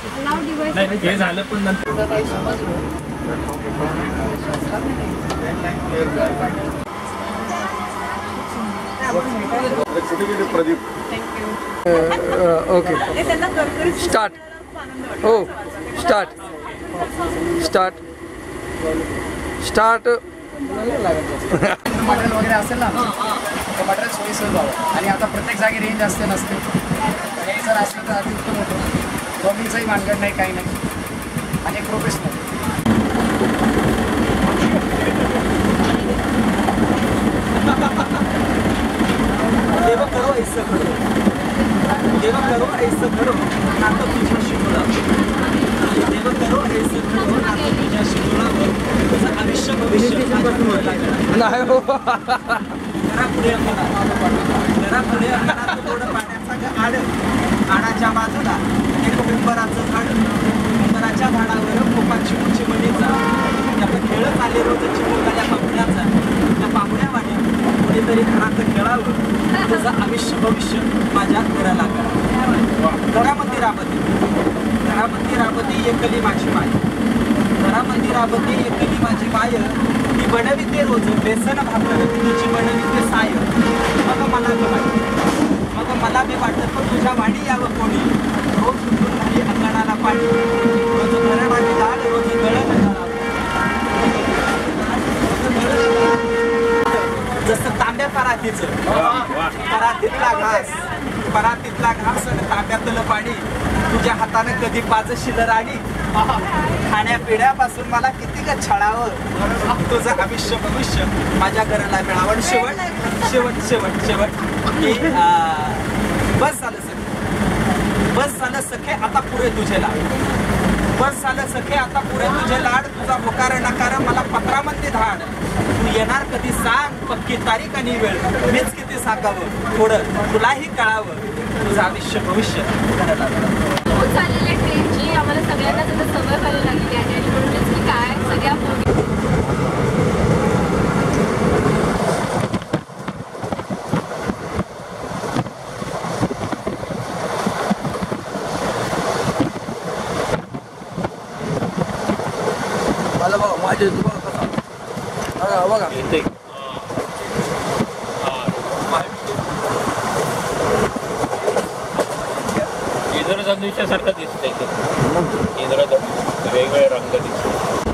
नाही हे झालं पण नंतर प्रदीप ओके स्टार्ट हो स्टार्ट स्टार्ट स्टार्ट मटेरियल वगैरे असेल ना तर मटेरियल सोयीस्कर व्हावं आणि आता प्रत्येक जागी रेंज असते नसते हे जर असलं तर अतिउत्तम होतं कमीचंही भानगड नाही काही नाही आणि प्रोफेशनल देव करो ऐसं करो देव करो ऐसं करो नातं तुझ्याशी जुळावं देव करो ऐसं करो नातं तुझ्याशी जुळावं तुझं आयुष्य भविष्य नाही हो घरा पुढे घरा पुढे थोडं पाण्याचा आड आडाच्या बाजूला एक उंबराचं झाड उंबराच्या झाडावर कोपाची उंची मणीचा त्याला खेळत आले रोज चिमुरगाल्या पापड्याचा त्या पापड्यावाने कोणीतरी घराचं खेळावं तुझं आयुष्य भविष्य माझ्या घराला घरामध्ये राबती एकली माझी माय घरामध्ये राबती एकली माझी माय ती बनविते रोज बेसन भाकर तिची बनविते साय मग मला बी वाटत तुझ्या वाणी यावं कोणी रोज उठून घाली अंगणाला पाणी रोज घरामध्ये लाल रोज गळत जसं तांब्या परातीतला घास आणि तांब्यातलं पाणी तुझ्या हाताने कधी पाजशील राणी खाण्यापिण्यापासून मला किती ग छळावं तुझं आयुष्य भविष्य माझ्या घराला मिळावं शेवट की बस झालं सखे आता पुरे तुझे लाड बस झालं सखे आता पुरे तुझे लाड तुझा होकार नकार मला पत्रामध्ये धाड तू येणार कधी सांग पक्की तारीख आणि वेळ मीच किती सांगावं थोडं तुलाही कळावं तुझं आयुष्य भविष्य खूप चाललेल्या ट्रेनची आम्हाला सगळ्यांना त्याचा सवय व्हायला लागली आहे आणि म्हणूनच की काय सगळ्या माझे बघा इंद्रधनुष्यासारखं दिसतंय इंद्रधनुष्य वेगवेगळे रंग दिसतात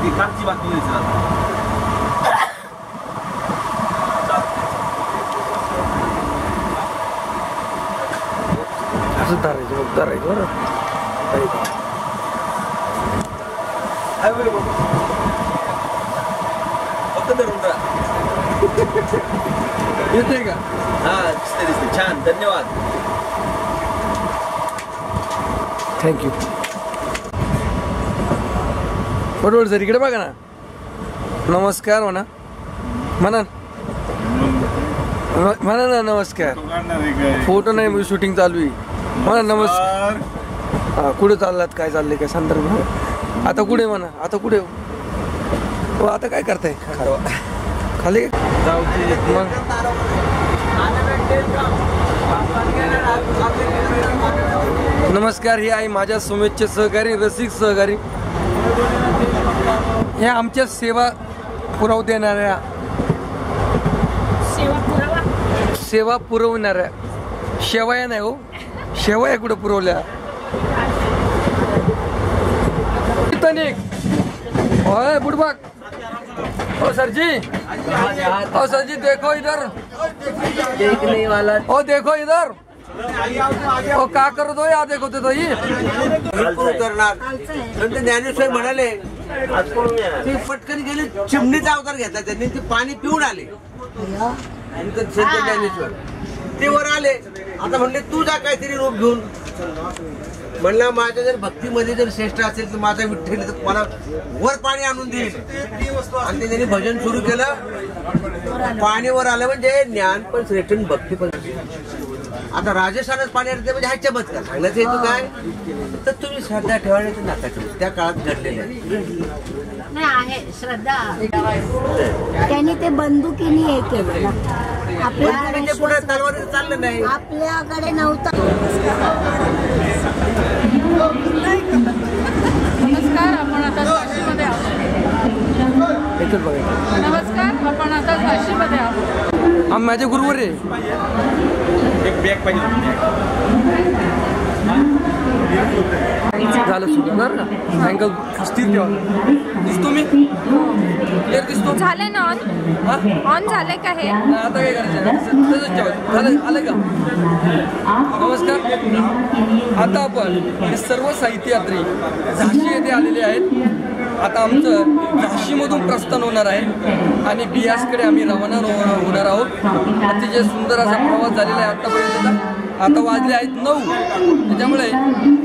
विकासची बातमी असं धरायचं बरं फक्त धरून येते का हा दिसते छान धन्यवाद थँक्यू बरोबर सर इकडे बघा ना नमस्कार म्हणा म्हणा ना नमस्कार फोटो नाही शूटिंग चालू आहे म्हणा नमस्कार हा कुठे चाललात काय चाललंय काय संदर्भ आता कुठे म्हणा आता कुठे हो आता काय करताय खाली मग नमस्कार हे आहे माझ्या सुमेधचे सहकारी रसिक सहकारी हे आमच्या सेवा पुरव देणाऱ्या सेवा पुरवणाऱ्या शेवया नाही हो शेवया कुठं पुरवल्या ओए बुढ़बक ओ सर जी देखो इधर देखने वाला ओ देखो इधर ओ का करो दो या देखो तो ये करणार नंतर ज्ञानेश्वर म्हणाले ते पटकन गेले चिमणीचा अवतार घेतला त्यांनी ते पाणी पिऊन आले संत ज्ञानेश्वर ते वर आले आता म्हणले तू जा काहीतरी रूप घेऊन. म्हणलं माझ्या जर भक्तीमध्ये जर श्रेष्ठ असेल तर माझा विठ्ठल तर मला वर पाणी आणून देईल. आणि त्यांनी भजन सुरू केलं. पाणी वर आलं म्हणजे ज्ञान पण श्रेष्ठ भक्ती पण. आता राजस्थानात पाणी आलं म्हणजे हा चमत्कार सांगण्याचं हेतू काय तर तुम्ही श्रद्धा ठेवायला नाता ठेवू त्या काळात घडलेले नाही आहे श्रद्धा. त्यांनी ते बंदुकीने हे केलं आपल्याकडे पुढे तलवारी चाललं नाही आपल्याकडे नव्हतं. नमस्कार आपण आता झाशीमध्ये आहोत. नमस्कार आपण आता झाशीमध्ये आहोत. माझे गुरुवर आहे. एक बॅग पाहिजे. झालं सुरू बरं का अँगल स्थिर ठेवा. दिसतो मी क्लिअर दिसतो. झालंय ना ऑन ऑन झालंय का हे आता काय करायचं तसंच ठेवा. झालं आलं का. नमस्कार. आता आपण हे सर्व साहित्य यात्री झाशी येथे आलेले आहेत. आता आमचं झाशीमधून प्रस्थान होणार आहे आणि बियासकडे आम्ही रवाना होणार आहोत. अतिशय सुंदर असा प्रवास झालेला आहे आतापर्यंतचा. आता वाजले आहेत 9 त्याच्यामुळे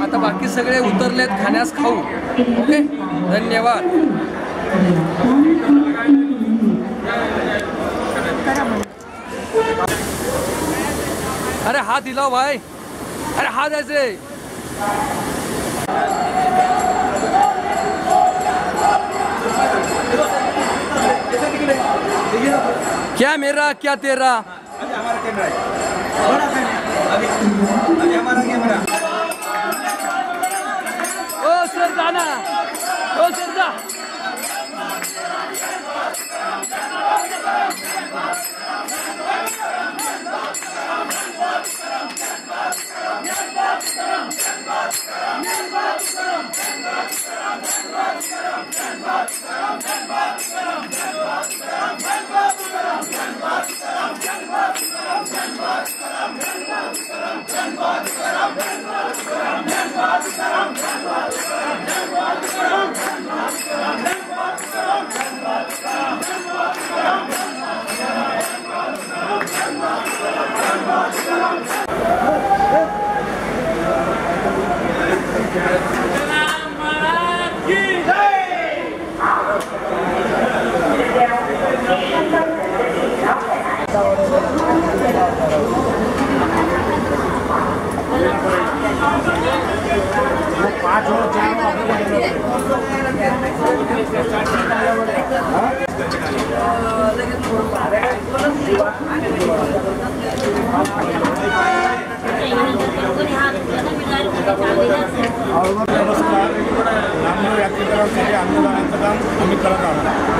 आता बाकी सगळे उतरलेत खाण्यास खाऊ. ओके धन्यवाद. अरे हा दिला भाई. अरे हा जायचे. क्या मेरा क्या तेरा. ओ सर जाना. ओ सर जा.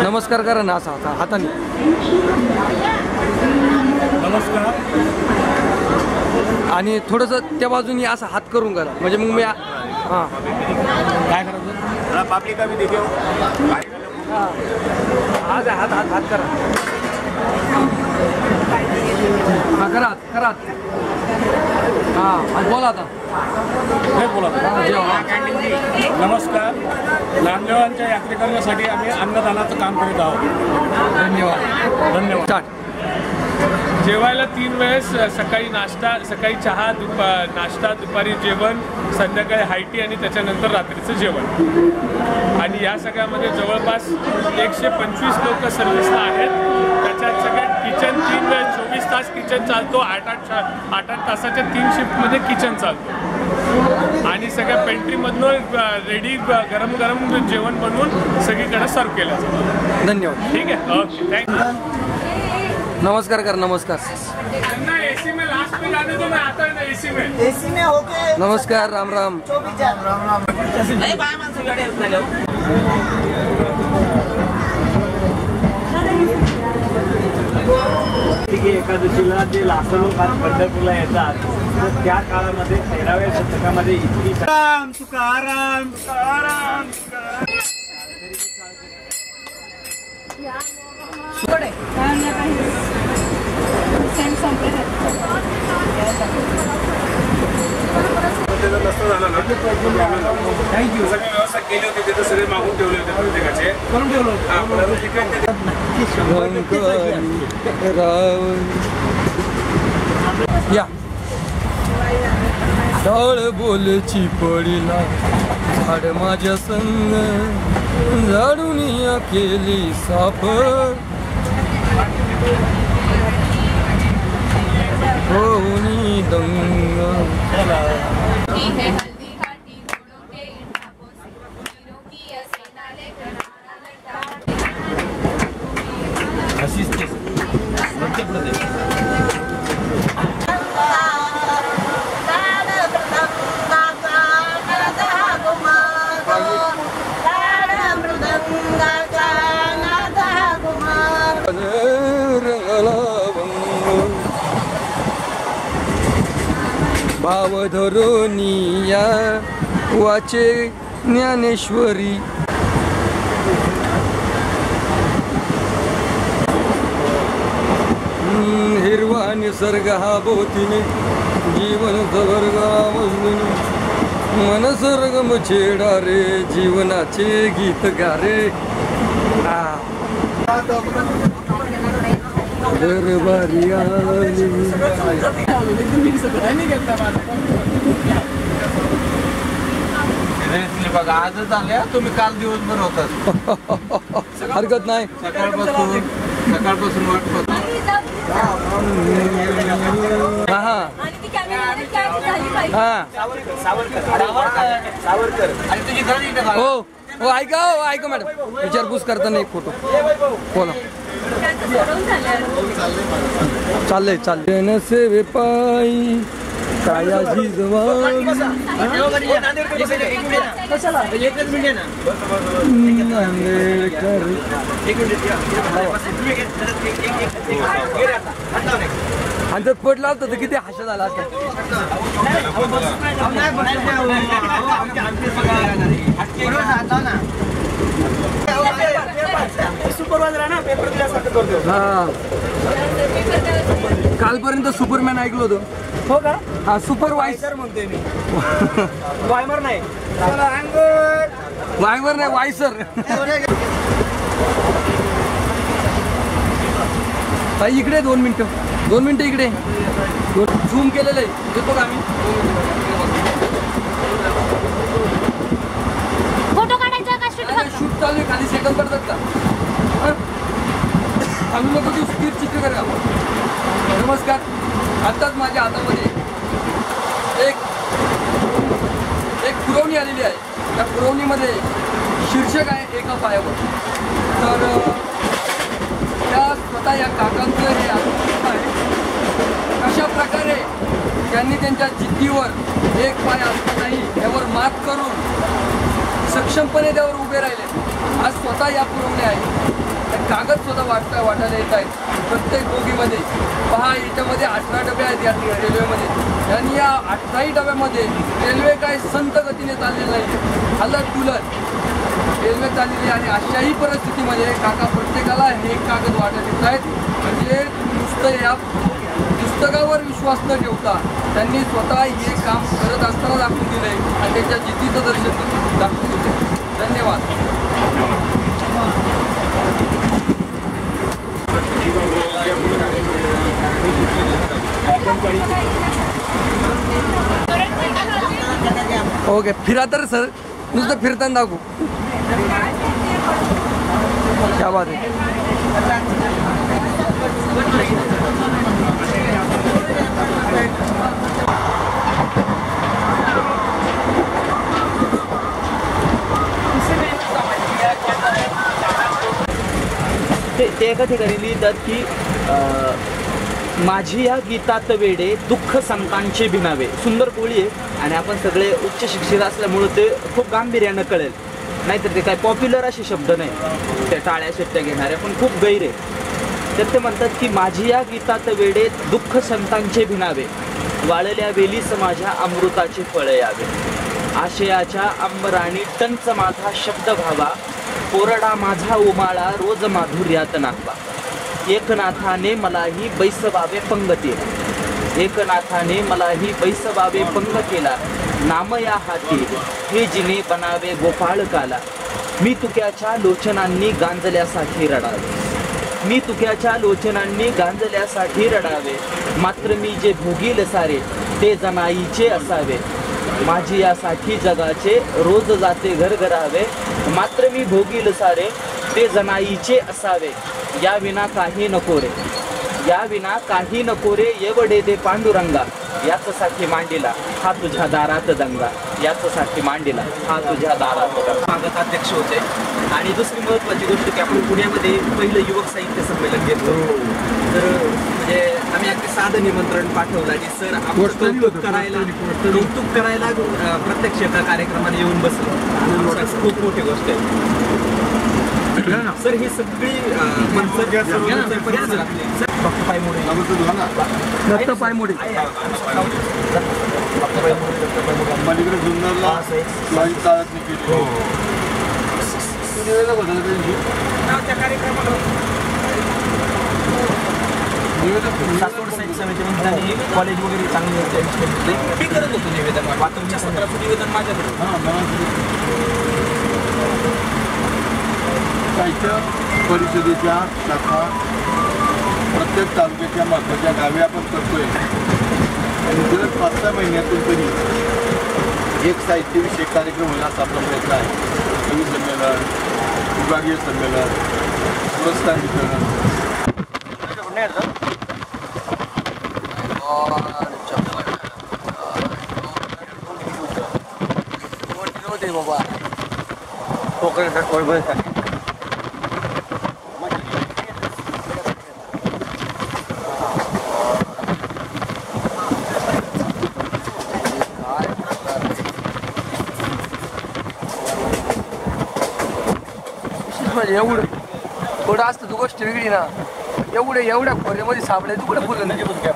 नमस्कार करा ना असा हाताने. नमस्कार. आणि थोडंसं त्या बाजूनी असं हात करून करा म्हणजे मग मी हां काय करायचं पापली का भी देखो. हात हात हात हात करा. हां करा करा. हां बोला आता. बोला. नमस्कार. नामदेवांच्या यात्रेकरण्यासाठी आम्ही अन्नदानाचं काम करीत आहोत. धन्यवाद धन्यवाद. स्टार्ट. जेवायला 3 वेळेस सकाळी नाश्ता, सकाळी चहा, नाश्ता, दुपारी जेवण, संध्याकाळी हायटी आणि त्याच्यानंतर रात्रीचं जेवण. आणि या सगळ्यामध्ये जवळपास 125 लोक सर्व्हिसला आहेत. त्याच्यात सगळे किचन 3 वेळेस 24 तास किचन चालतो. 8-8 तासाच्या 3 शिफ्टमध्ये किचन चालतो. आणि सगळ्या पेंट्रीमधून रेडी गरम गरम जेवण बनवून सगळीकडे सर्व केलं जातं. धन्यवाद. ठीक आहे. Okay thank you. नमस्कार कर. नमस्कार. एसी में लास्ट में जाने दो. मैं आता है ना एसी में होके. नमस्कार. राम राम. एकादशीला जे लाखो लोक आज पंढरपूरला येतात तर त्या काळामध्ये 13व्या शतकामध्ये इतकी तुकाराम तुकाराम तुकाराम. थँक्यू. सगळी व्यवस्था केली होती तिथे सगळे मागून ठेवले होते प्रत्येकाचे. करून ठेवलं. या डाळ बोलची पडिला झाड माझ्या संग झाडून केली साफ होनी दंग मध्य प्रदेश भाव धरोनिया वाचे ज्ञानेश्वरी हिरवा निसर्ग हा बोतीने जीवन वर्गामधून मन सर्गम छेडा रे जीवनाचे गीत गारे दरबारी आली बघा आजच आल्या तुम्ही काल दिवसभर होतात हरकत नाही सकाळपासून वाट पाहतो हा आणि तुझी घर हो हो ऐका मॅडम विचारपूस करताना एक फोटो बोला चाललंय नसेवे पायी कायाची जवानी आणि जर पडला होता तर किती हाशा झाला असता हा कालपर्यंत सुपरमॅन ऐकलं होतं हो का हा सुपरवायझर म्हणतोय मी वायमर नाही वायवर नाही वायसर ताई इकडे 2 मिनिटं इकडे झूम केलेलं आहे देतो का आम्ही फोटो काढायचा का शूट चालू आहे खाली सेकंद करतात का चालू नको तू स्थिर चित्र करा नमस्कार आत्ताच माझ्या हातामध्ये एक पुरवणी आलेली आहे त्या पुरवणीमध्ये शीर्षक आहे एका पायावर तर त्या स्वतः या काकांचं हे आहे कशा प्रकारे त्यांनी त्यांच्या जिद्दीवर एक पाय असतानाही यावर मात करून सक्षमपणे त्यावर उभे राहिले आज स्वतः या पुरवण्या आहेत कागद स्वतः वाटायला येत आहेत प्रत्येक बोगीमध्ये पहा याच्यामध्ये 18 डबे आहेत या रेल्वेमध्ये आणि या 18ही डब्यामध्ये रेल्वे काय संत गतीने चाललेलं नाही हलत तुलत रेल्वे चाललेली आणि अशाही परिस्थितीमध्ये काका प्रत्येकाला हे कागद वाटत येत आहेत म्हणजे नुसतं या पुस्तकावर विश्वास न ठेवता त्यांनी स्वतः हे काम करत असताना दाखवून दिलं आहे आणि त्यांच्या जिद्दीचं दर्शन दाखवून दिलं. धन्यवाद. ओके फिरा तर सर नुसतं फिरताना दाखवू क्या बात आहे. ते एका ठिकाणी लिहितात की माझी या गीतात वेडे दुःख संतांचे भिनावे. सुंदर पोळी आहे आणि आपण सगळे उच्च शिक्षित असल्यामुळं ते खूप गांभीर्यानं कळेल. नाहीतर ते काय पॉप्युलर असे शब्द नाही त्या टाळ्या शिट्ट्या घेणारे पण खूप गैर आहे. तर ते म्हणतात की माझी या गीतात वेडे दुःख संतांचे भिनावे वाळल्या वेलीस माझ्या अमृताचे फळ यावे. आशयाच्या अंबराणी टंच माझा शब्द व्हावा कोरडा माझा उमाळा रोज माधुर्यात नाचवा. एकनाथाने मलाही बैसवावे पंग केला एकनाथाने मलाही बैसवावे पंग केला. नाम या हाती हे जिने बनावे गोपाळकाला. मी तुक्याच्या लोचनांनी गांजल्यासाठी रडावे मी तुक्याच्या लोचनांनी गांजल्यासाठी रडावे. मात्र मी जे भोगील सारे ते जनाईचे असावे. माझी यासाठी जगाचे रोज जाते घरघरावे. मात्र मी भोगील सारे ते जनाईचे असावे. या विना काही नको रे, या विना काही नको रे, एवढे दे पांडुरंगा. याचसाठी मांडीला हा तुझ्या दारात दंगा. याचसाठी मांडीला हा तुझ्या दारात दंगा. स्वागत अध्यक्ष होते. आणि दुसरी महत्त्वाची गोष्ट की आपण पुण्यामध्ये पहिलं युवक साहित्य संमेलन घेतलं. तर म्हणजे आम्ही अगदी साधं निमंत्रण पाठवलं आणि सर आपण कौतुक करायला प्रत्यक्ष एका कार्यक्रमाला येऊन बसलो. खूप मोठी गोष्ट आहे सर. ही सगळी पायमोडी त्या कार्यक्रमाला सासवड साहित्य समितीमध्ये त्यांनी कॉलेज वगैरे चांगली मी करत होतो निवेदन. वातावरणाच्या सत्राचं निवेदन माझ्याकडे. साहित्य परिषदेच्या शाखा प्रत्येक तालुक्याच्या महत्त्वाच्या गावी आपण करतोय. आणि दर 5-6 महिन्यातून तरी एक साहित्यविषयक कार्यक्रम होईल असा आपला प्रयत्न आहे. कवी संमेलन, विभागीय संमेलन, पुरस्कार वितरण. बाबा कोकण एवढं थोडं असतं तू गोष्ट वेगळी ना. एवढ्या खोऱ्यामध्ये सापडे तू कुठे फुलं नदी बंद घ्या.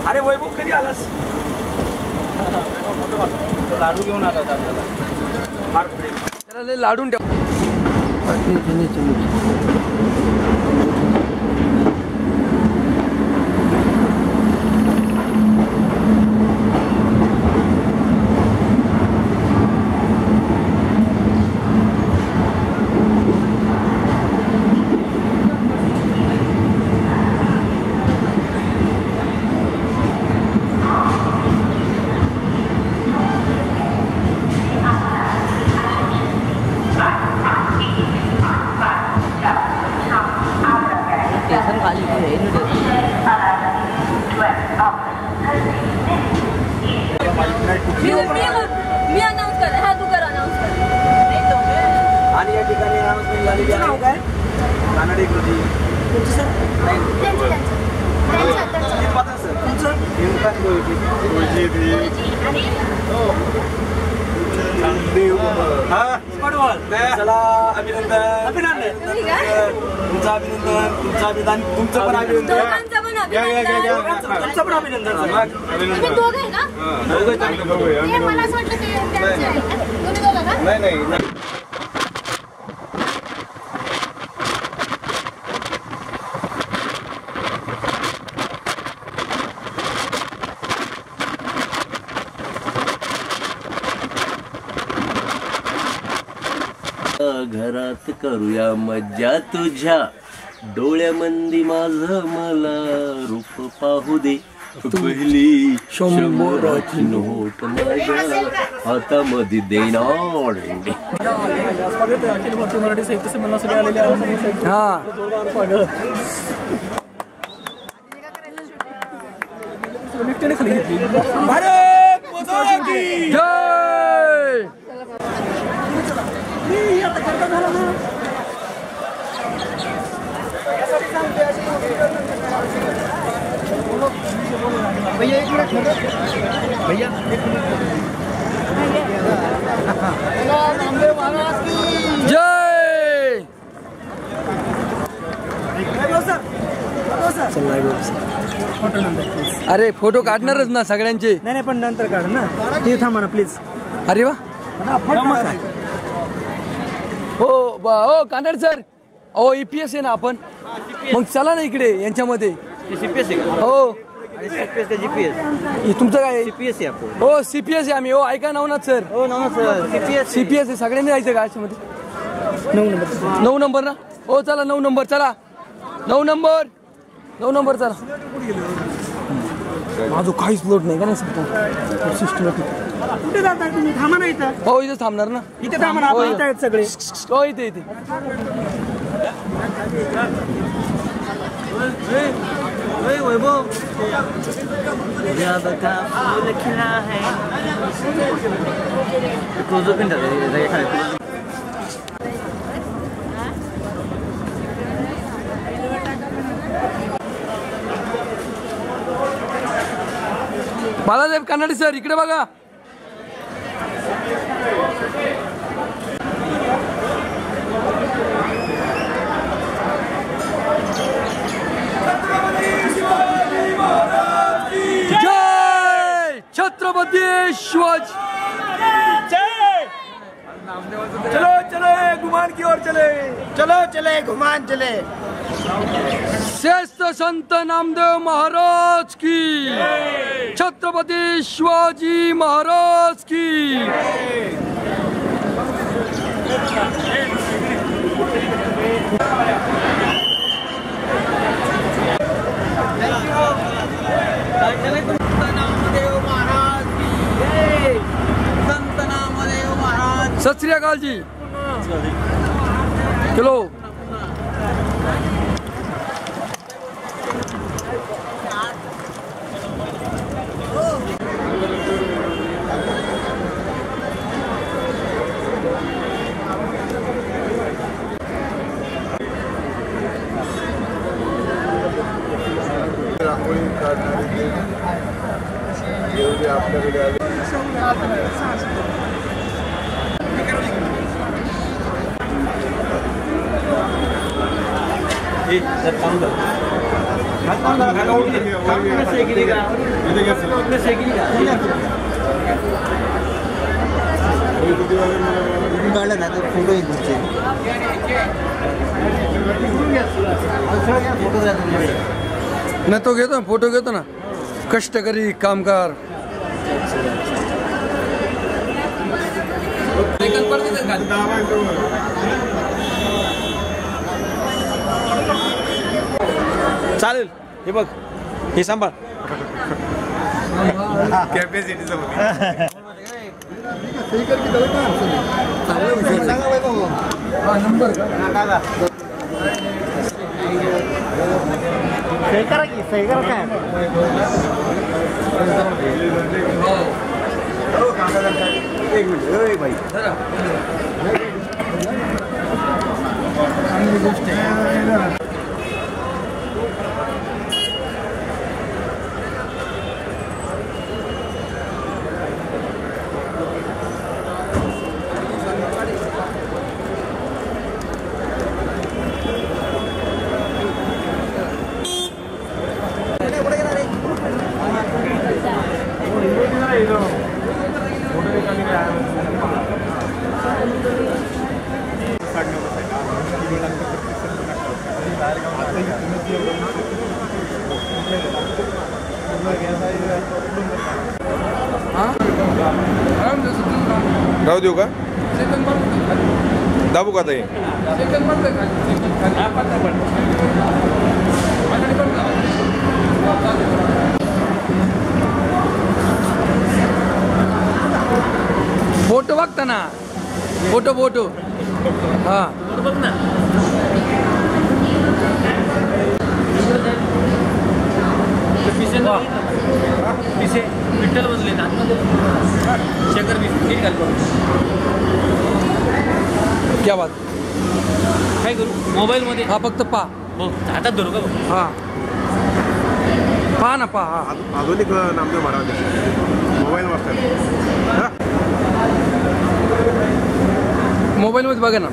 अरे वैभव कधी आलास? लाडू घेऊन आला होता आपल्याला. त्याला लाडून ठेव. मी अनाउन्स कर. हा तू कर अनाउन्स कर. आणि या ठिकाणी अनाउन्समेंट झालेली आहे. नाव काय? कानडे गुरुजी. चला अभिनंदन. तुमचं अभिनंदन. तुमचं अभिनंदन. तुमचं पण अभिनंदन. तुमचं पण अभिनंदन. मला असं वाटलं ते नाही. घरात करूया मज्जा तुझ्या डोळ्यामंदी माझं मला रूप पाहू दे. पहिली शंभराची नोट माझ्या हातामध्ये देणार. अखिल भारतीय मराठी साहित्य संमेलनात सगळे आलेले आहेत. हा खाली घेतली. भारत माता की जय. भैया एक मिनट भैया जय. अरे फोटो काढणारच ना सगळ्यांचे. नाही पण नंतर काढ ना. ते थांबा ना प्लीज. अरे वा. हो कांदड सर. हो EPS आहे ना आपण. मग चला ना इकडे यांच्यामध्ये. हो तुमचं काय CPS आहे आपण. हो CPS आहे आम्ही. हो ऐका नवनाथ सर. हो नमस्कार. CPS आहे सगळ्यांनी जायचं का याच्यामध्ये. 9 नंबर ना. हो चला 9 नंबर चला. 9 नंबर चला. माझं काहीच लोट नाही का नाही सिस्टमॅटिक. कुठे जाता तुम्ही? थांबा ना इथं. हो इथं थांबणार ना. इथे थांबा ना. आपण इथे आहेत सगळे. हो इथे वैभव बालासाहेब कानडे सर इकडे बघा. जय छत्रपती शिवाजी. चलो चलो गुमान की ओर चले. चलो चले गुमान चले. श्रेष्ठ संत नामदेव महाराज की. छत्रपती शिवाजी महाराज की. सत श्री अकाल जी. चलो रांगोळी काढणारे एवढे आपल्याकडे आले. काढलं ना तर फोटो येत तुमचे. ना तो घेतो ना फोटो घेतो ना. कष्टकरी कामगार. चालेल. हे बघ हे सांभाळ. कॅपॅसिटी सही करा की. सही करा काय. एक मिनिट भाई. राहू देऊ का? दाबू का ताई? ना फोटो फोटो हा बघ ना पिसे विठ्ठल बसले ना शेखर नीट घाल क्या बात काय करू मोबाईलमध्ये हा फक्त पा हो हातात धरू का हा पहा ना पहा आधुनिक नामदेव महाराज मोबाईल वाजतात मोबाईल मध्ये बघा ना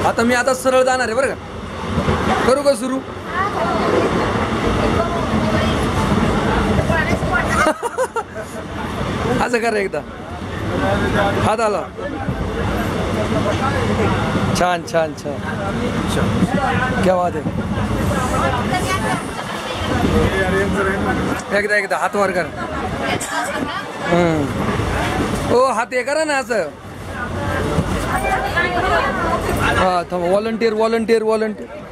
आता मी आता सरळ जाणार आहे बरं का करू का सुरू असं करा एकदा हात आला छान छान छान क्या बात आहे एकदा एकदा हात वर करा हो हात हे करा ना असं हा थांब व्हॉलंटियर व्हॉलंटियर व्हॉलंटियर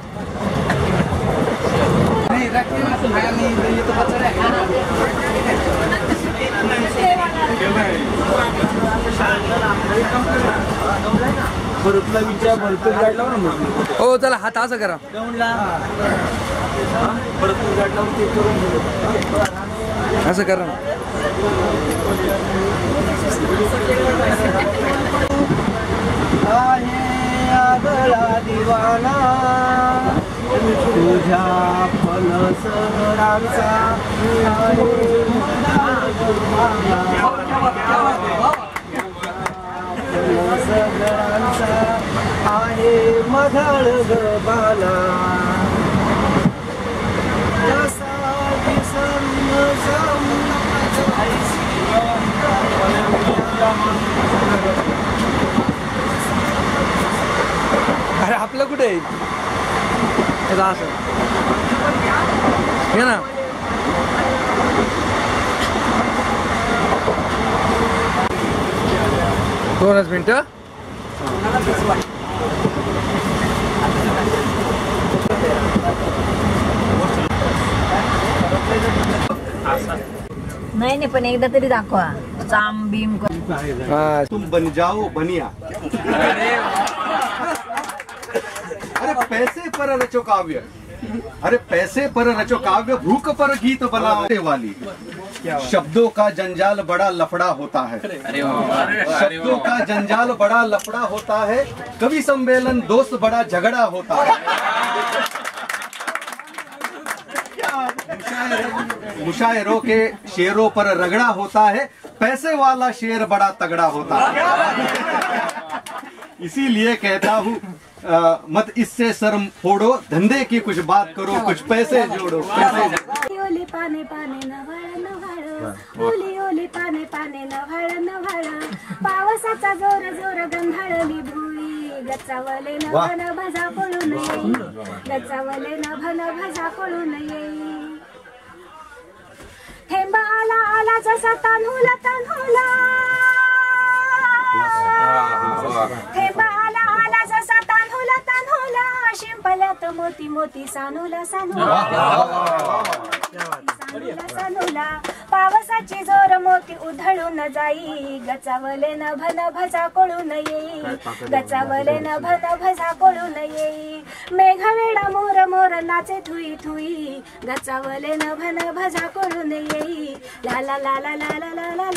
हो चला हात असं करा असं करा दिवाना तुझ्या फलसरांचा आहे मधाळ गबाला अरे आपलं कुठे आहे असं हे ना दोनच मिनिटं नाही पण एकदा तरी दाखवा चाम बीम तुम बन जाओ बनिया अरे पैसे पर रचो काव्य अरे पैसे पर रचो काव्य भूख पर गीत बनाने वाली शब्दों का जंजाल बड़ा लफड़ा होता है शब्दों का जंजाल बड़ा लफड़ा होता है कवि सम्मेलन दोस्त बड़ा झगड़ा होता है मुशायरों के शेरों पर रगड़ा होता है पैसे वाला शेर बड़ा तगड़ा होता है इसीलिए कहता हूँ मत इससे शर्म फोड़ो धंधे की कुछ बात करो कुछ पैसे जोड़ो ओली पाने पाने नव्हाळ नव्हाळ ओली ओली पाने पाने नव्हाळ नव्हाळ पावसाचा जोर जोर गंधाळली भुई गचावले नभन भजा पळून येई गचावले नभन भजा पळून येई थेंब आला आला जसा तान्हुला तान्हुला थेंब आला आला जसा तान्हुला तान्हुला शिंपल्यात मोती मोती सानुला सानुला सानुला पावसाची जोर मोती उधळून जाई गचावले नभन भजा कोळून येई गचावले नभन भजा कोळून येई मेघवेडा मोर मोर नाचे थुई थुई गचावले नभन भजा कोळून येई ला ला ला ला ला ला ला ला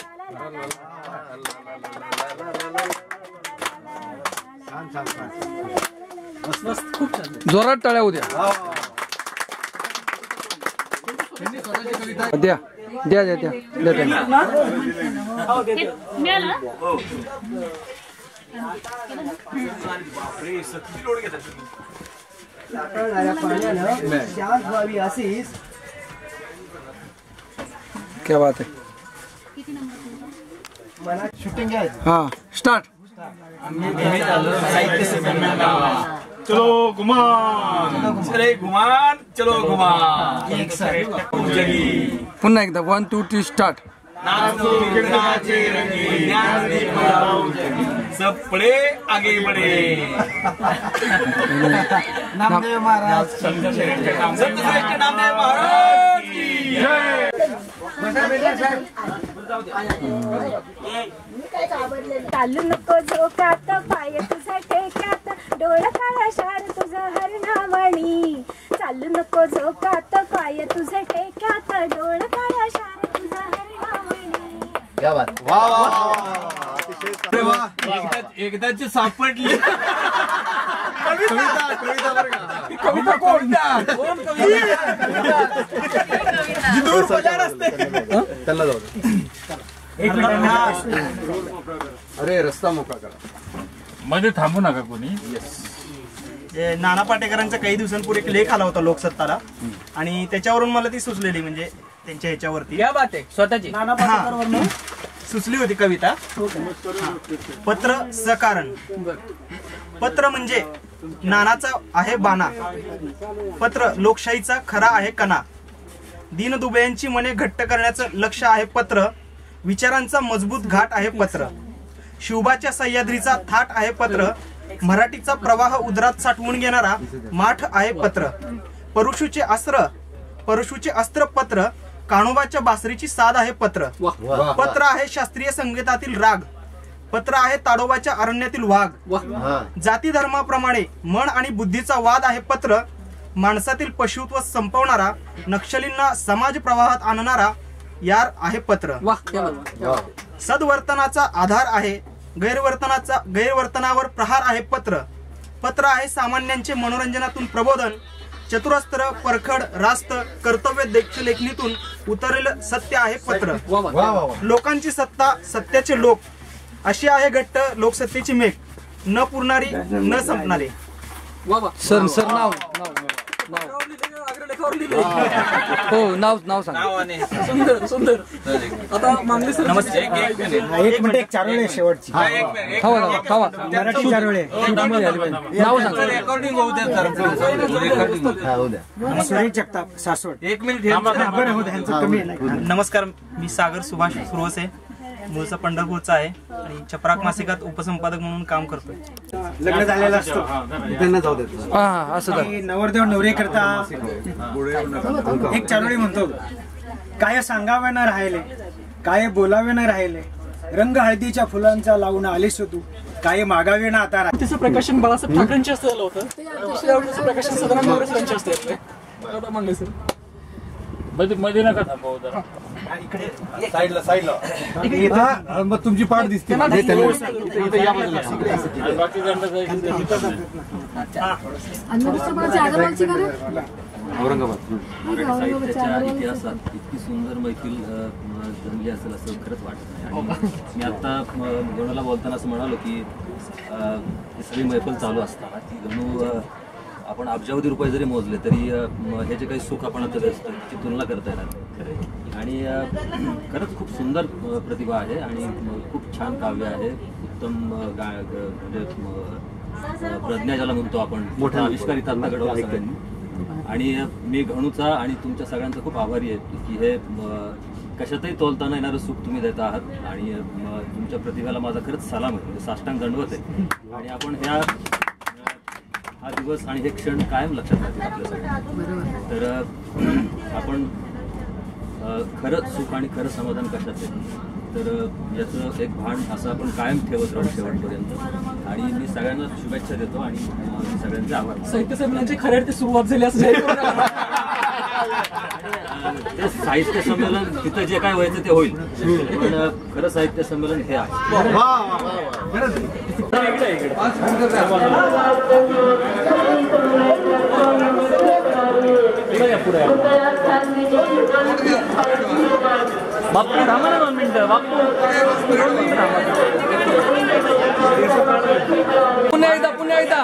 जोरात टाळ्या उद्या द्या द्या द्या द्या द्या पाण्यानं शांत व्हावी अशीच. क्या बात है. मला शूटिंग घ्यायचं. हाँ स्टार्ट. चलो गुमान चले गुमान चलो गुमान एक साइड पुन्हा एकदा 1 2 3 स्टार्ट. सब पड़े आगे बढ़े. नामदेव महाराज सर्वश्रेष्ठ नामदेव महाराज की जय. चालू नको झोकात पाय तुझा टेक्यात डोळा काळा शार तुझा हरणावणी. चालू नको झोकात पाय तुझा टेक्यात डोळा काळा शार तुझा हरणावणी. क्या बात. एकदाची सापडली. कविता कोण? दूर बाजार असते. त्याला जाऊ अरे रस्ता मोकळा करा. मध्ये थांबू नका कोणी. नाना पाटेकरांचा काही दिवसांपूर्वी एक लेख आला होता लोकसत्ताला आणि त्याच्यावरून मला ती सुचलेली म्हणजे त्यांच्या ह्याच्यावरती या बात आहे स्वतःची नाना पाटेकरवरून सुचली होती कविता. पत्र सकारण. पत्र म्हणजे नानाचा आहे बाणा. पत्र लोकशाहीचा खरा आहे कणा. दीनदुबळ्यांची मने घट्ट करण्याचं लक्ष आहे पत्र. विचारांचा मजबूत घाट आहे पत्र. शिवबाच्या सह्याद्रीचा थाट आहे पत्र. मराठीचा प्रवाह उदरात साठवून घेणारा माठ आहे पत्र. परशुचे अस्त्र पत्र. कान्होबाच्या बासरीची साध आहे पत्र. पत्र आहे शास्त्रीय संगीतातील राग. पत्र आहे ताडोबाच्या अरण्यातील वाघ. जाती धर्माप्रमाणे मन आणि बुद्धीचा वाद आहे पत्र. माणसातील पशुत्व संपवणारा, नक्षलींना समाज प्रवाहात आणणारा यार आहे पत्र. सद्वर्तनाचा आधार आहे. गैरवर्तनावर प्रहार आहे पत्र. पत्र आहे सामान्यांचे मनोरंजनातून प्रबोधन. चतुरस्त्र, परखड, रास्त, कर्तव्य लेखणीतून उतरलेलं सत्य आहे पत्र. लोकांची सत्ता, सत्याचे लोक, अशी आहे घट्ट लोकसत्तेची मेघ. न पुरणारी, न संपणारी. सर नाव हो नाव सांग. सुंदर सुंदर. आता मागणी सर नमस्ते. एक मिनिट. एक चारोळे शेवटची थांबा मराठी चारोळे. नाव सांग. रेकॉर्डिंग होऊ द्या. सुरेश जगताप सासवड. एक मिनिट. बरं हो त्यांचं कमी आहे. नमस्कार, मी सागर सुभाष सुरवसे, मूळचा पंढरपूरचा आहे आणि चपराक मासिकात उपसंपादक म्हणून काम करतोय. लग्न झालेलं असतो त्यांना जाऊ देत. आणि नवरदेव नवरी करता एक चारोळी म्हणतो. काय सांगावे न राहिले, काय बोलावे न राहिले, रंग हळदीच्या फुलांचा लावून आलीस तू, काय मागावे ना आता. तिचं प्रकाशन बाळासाहेब ठाकरेंच्या हस्ते झालं होतं. त्यावेळेचं प्रकाशन सदानंद मोरे सरांच्या हस्ते होतं. मागणी सर मध्ये नका थांबव जरा. साईडला मग तुमची पाठ दिसते. औरंगाबाद इतिहासात इतकी सुंदर मैफिल जमली असेल असं खरंच वाटत नाही. आणि मी आता गणूला बोलताना असं म्हणालो की ही सगळी मैफिल चालू असताना ती गणू आपण अब्जावधी रुपये जरी मोजले तरी हे जे काही सुख आपण आता असतं त्याची तुलना करता येणार. आणि खरंच खूप सुंदर प्रतिभा आहे आणि खूप छान काव्य आहे. उत्तम म्हणजे प्रज्ञा ज्याला म्हणतो आपण, मोठा आविष्कार इथं आता घडवला सगळ्यांनी. आणि मी गणूचा आणि तुमच्या सगळ्यांचा खूप आभारी आहे की हे कशातही तोलताना येणारं सुख तुम्ही देत आहात. आणि तुमच्या प्रतिभेला माझा खरंच सलाम आहे, म्हणजे साष्टांग दंडवत आहे. आणि आपण हा दिवस आणि हे क्षण कायम लक्षात राहतील आपल्यासाठी. तर आपण खरंच सुख आणि खरं समाधान कशात आहे तर याचं एक भान असं आपण कायम ठेवत राहू शेवटपर्यंत. आणि मी सगळ्यांना शुभेच्छा देतो आणि सगळ्यांचे आभार. साहित्य संमेलनाची खऱ्या अर्थी सुरुवात झाली असं ते साहित्य संमेलन तिथं जे काय व्हायचं ते होईल, पण खरं साहित्य संमेलन हे आहे. बापू थांबा ना 2 मिनिटं. बापू पुन्हा एकदा पुन्हा एकदा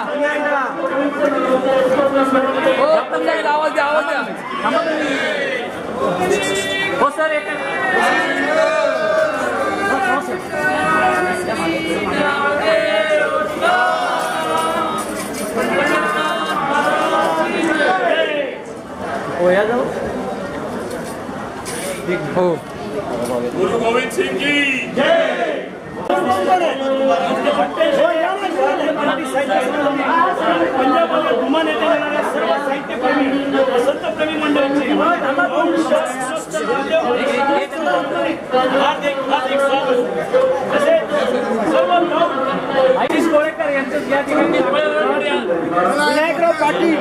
हो पुन्हा एकदा आवाज द्या आवाज द्या हो सर एक हो गुरु गोविंद सिंह जी जय पंजाबमध्ये धुमान येथे येणाऱ्या सर्व साहित्यप्रेमी संतप्रेमी मंडळींचे हार्दिक हार्दिक स्वागत तसेच सर्व आईश गोळेकर यांचं या ठिकाणी विनायकराव पाटील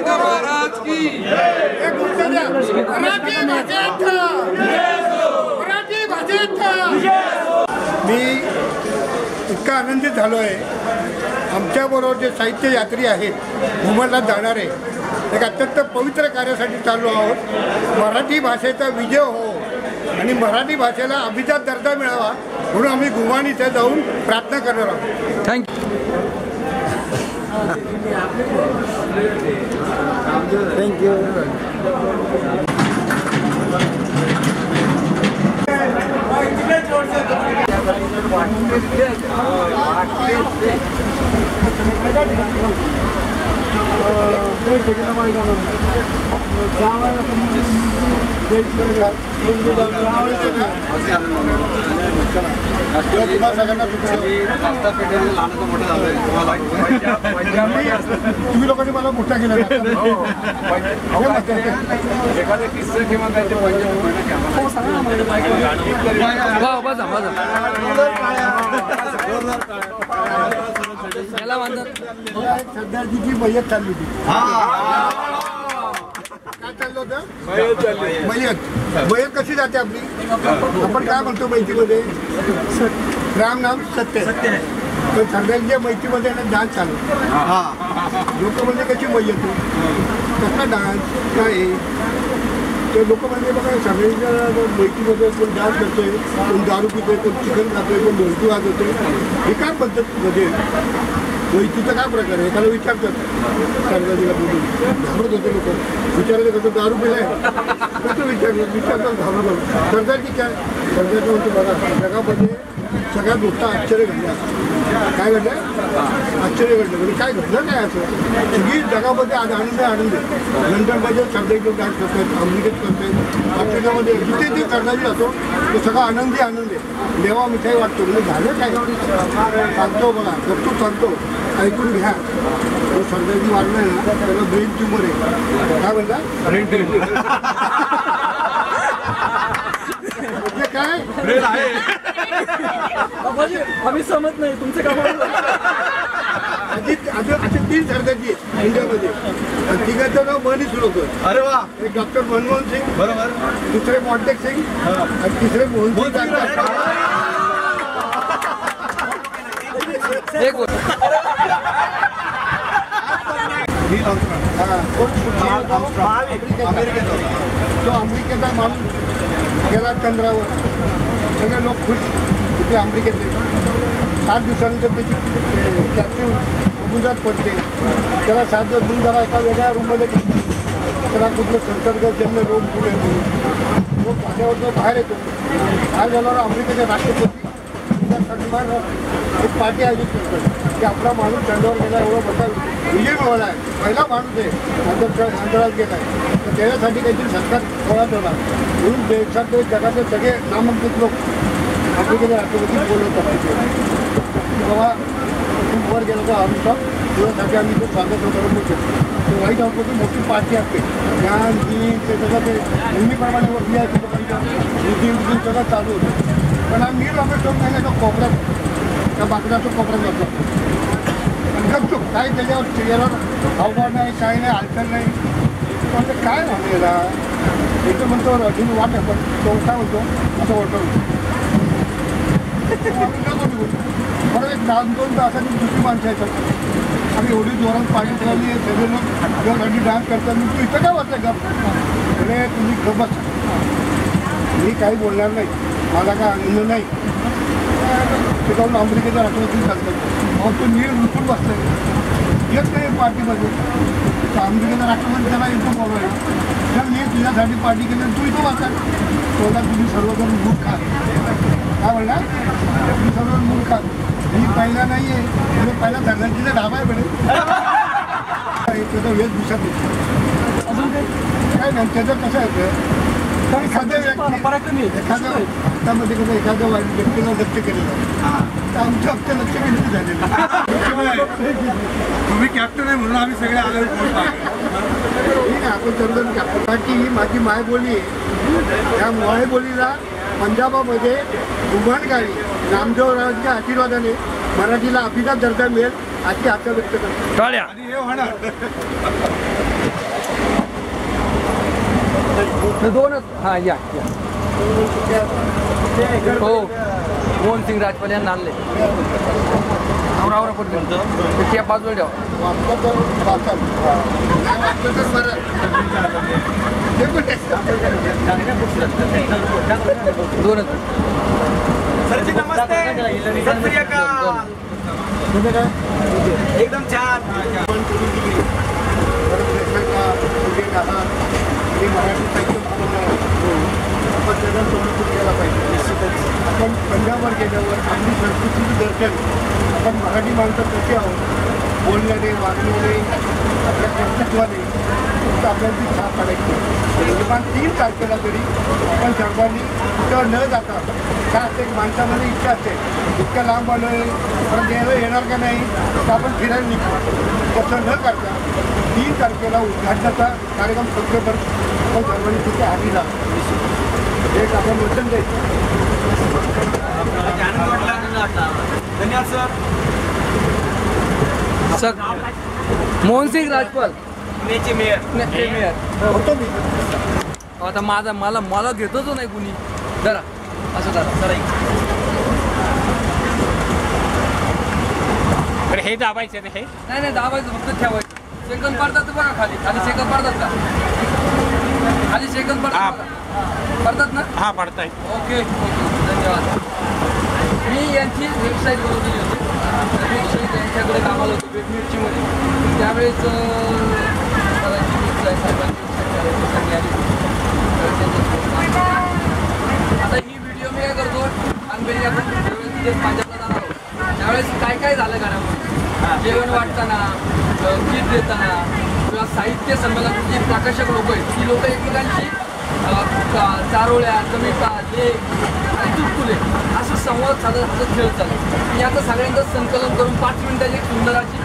महाराज की मी इतका आनंदित झालो आहे. आमच्याबरोबर जे साहित्य यात्री आहेत घुमरला जाणारे एक अत्यंत पवित्र कार्यासाठी चाललो आहोत. मराठी भाषेचा विजय हो आणि मराठी भाषेला अभिजात दर्जा मिळावा म्हणून आम्ही घुमान इथे जाऊन प्रार्थना करणार आहोत. थँक्यू. तुम्ही लोकांनी मला मोठा केला एखादा किस्सा किंवा सरदारजीची मयत चालली होती. काय चाललं होतं? मयत कशी जाते आपली? आपण काय म्हणतो मैतीमध्ये राम नाम सत्य. तर सरदारजीच्या मैतीमध्ये डान्स चालू लोक म्हणजे कशी मयत कसा डान्स काय ते लोक म्हणजे बघा सगळ्यांच्या मैतीमध्ये कोण डान्स करतोय, कोण दारू पितोय, कोण चिकन खातोय, कोण ढोलकी वाजवतोय. हे काय पद्धतमध्ये मैतीचा काय प्रकार आहे? एखादा विचारतात सरदारजीला बोलून घाबरत होते लोक. विचारायचं कसं दारू पिलाय कसं विचारतात घाबरत. सरदारजी काय सरदारजी म्हणतो बघा जगामध्ये सगळ्यात मोठं आश्चर्य घडलं. काय घडलं? आश्चर्य घडलं. म्हणजे काय घडलं काय असं सगळी जगामध्ये आज आनंद आनंद आहे. लंडनमध्ये सरदारजी लोक डान्स करतात, अमेरिकेत करतात, आफ्रिकेमध्ये जिथे ते सरदारजी असो तो सगळा आनंदी आनंद आहे. देवा मिठाई वाटतो. म्हणजे झालं काय सांगतो बघा गप्पू सांगतो ऐकून घ्या. तो सरदारजी वाढलाय ना त्याला ब्रेन ट्यूमर आहे. काय म्हणता? ब्रेन ट्यूमर म्हणजे काय ब्रेन आहे. आम्ही समजत नाही तुमचं काम. असे 3 सरदारजी आहेत इंडियामध्ये. तिघांचं नाव मनी सुरवतो. अरे वा. एक डॉक्टर मनमोहन सिंग बरोबर, दुसरे मॉन्टेक सिंग आणि तिसरे मोहन सिंग. तो अमेरिकेचा माणूस गेला चंद्रावर. सगळे लोक खुश तिथे अमेरिकेतले. 7 दिवसानंतर त्याची कॅप्टिव्ह समुद्रात पडते. त्याला 7 दिवस दूर जरा एका वेगळ्या रूममध्ये त्याला कुठलं संसर्गजन्य रोग पुढे येतो. रोग झाल्यावर तो बाहेर येतो. बाहेर झाल्यावर अमेरिकेचे राष्ट्रपती सन्मान एक पार्टी आयोजित करतात की आपला माणूस चंद्रावर गेला एवढा मोठा विजय मिळवला आहे. पहिला माणूस आहे अंतराळात गेला आहे. तर त्याच्यासाठी काहीतरी सरकार गोळा ठेवला म्हणून देशातले जगातले सगळे नामांकित लोक अमेरिकेचे राष्ट्रपती बोलवतात की बाबा तू वर गेला तर आमचा तुझ्यासाठी आम्ही खूप स्वागत वगैरे बोलतो. तर व्हाईट हाऊसमध्ये मोठी पार्टी असते. ज्ञान गीत ते सगळं ते नेहमीप्रमाणे वरती आहे लोकांच्या उद्योग सगळं चालू होतं. पण आम्ही रमेश ठेवून नाही का कोपऱ्यात त्या बाकड्याचं कोपऱ्यात जातो. गपचूप काही त्याच्यावर चेहऱ्यावर हावभाव नाही काही नाही हालचाल नाही. म्हणजे काय झालं याला इथं म्हणतो रडून वाट पण तो काय म्हणतो असं वाटतं. बरं एक 2 तासांनी दुसरी माणसं येतात. आम्ही एवढी जोरात पाणी चालली सगळे लोक रडी डान्स करतात. मी तू इथं काय वाटलं गप अरे तुम्ही गप बस. मी काही बोलणार नाही. मला काय आनंद नाही. ते जाऊन अमेरिकेच्या राष्ट्रपती चालतात मग तो नीळ उठून बसतोय येत नाही पार्टीमध्ये तर अमेरिकेचा राष्ट्रपती त्याला इथं बोलवायला तर मी तुझ्यासाठी पार्टी केली तू इथं बसता तोला तुम्ही सर्वजण मूर्ख काय म्हणणार तुम्ही सर्वजण मूर्ख मी पहिला नाही आहे म्हणजे पहिला धरणांची ढाबा आहे म्हणे त्याचा वेशभूषा अजून काय नाही त्याचं कसं आहे एखाद्या हातामध्ये कसं एखाद्या व्यक्तीला लक्ष केलेलं तर आमच्या हप्ते लक्ष केंद्रित झालेलं तुम्ही कॅप्टन आहे म्हणून आम्ही सगळे आलो ठीक आहे आपण सर्वजण कॅप्टन की ही माझी मायबोली आहे त्या मायबोलीला पंजाबामध्ये उभाणकाळी नामदेवरावांच्या आशीर्वादाने मराठीला अभिजात दर्जा मिळेल अशी आशा व्यक्त करतो आणि हे होणार दोनच हां या हो मोहन सिंग राजपाल यांना आणले आवरा पडतो त्या बाजूला ठेवा दोनच सरजी नमस्ते सत श्री अकाल एकदम छान हे मराठी साहित्य आपण त्याचा संरक्षण केला पाहिजे निश्चितच आपण पंजाबवर गेल्यावर आपली संस्कृतीचं दर्शन आपण मराठी माणसं कशी आहोत बोलण्याने वागण्याने आपल्या कर्तृत्वाने फक्त आपल्याला ती छाप काढायची किमान 3 तारखेला तरी आपण सर्वांनी कुठं न जाता काय असते माणसामध्ये इच्छा असते इतक्या लांब आलो आहे परत यायला येणार का नाही तर आपण फिरायला निघतो तसं न करता 3 तारखेला उद्घाटनाचा कार्यक्रम संपल्यावर आपण सर्वांनी तिथे आधी लागतो एक आपण वचन द्यायचं धन्यवाद सर मोहन सिंग राजपाल मेयर होतो मी आता मला घेतोच नाही कुणी जरा असं जरा सर हे दाबायचं हे नाही दाबायचं फक्त ठेवायचं सेकंद पडतात बघा खाली सेकंद पडतात का खाली सेकंद पडतात ना हा पडताय ओके धन्यवाद मी यांची वेबसाईट बनवलेली होती त्यांच्याकडे कामाला होतो वेबमिरचीमध्ये त्यावेळेस आता ही व्हिडिओ मी काय करतो आणि आपण पंजाबला जाणार आहोत त्यावेळेस काय झालं घरामध्ये जेवण वाटताना गीत देताना किंवा साहित्य संमेलनाची प्रकाशक लोक आहेत ती लोक एकमेकांची चारोळ्या कविता लेख आणि चुटकुले असं संवाद साधत खेळत चालू याचं सगळ्यांचं संकलन करून 5 मिनिटाची एक सुंदर अशी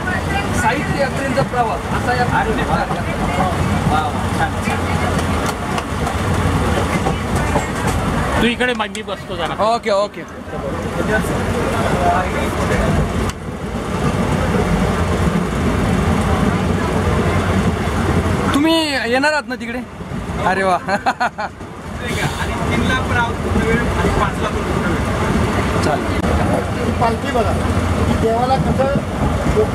साहित्य यात्रेचा प्रवास असा या तू इकडे मांडी बसतो जरा ओके तुम्ही येणार आहात ना तिकडे अरे वा आणि 3 लाख पण वेळ आणि 5 लाख चालेल पालखी बघा की देवाला कसं लोक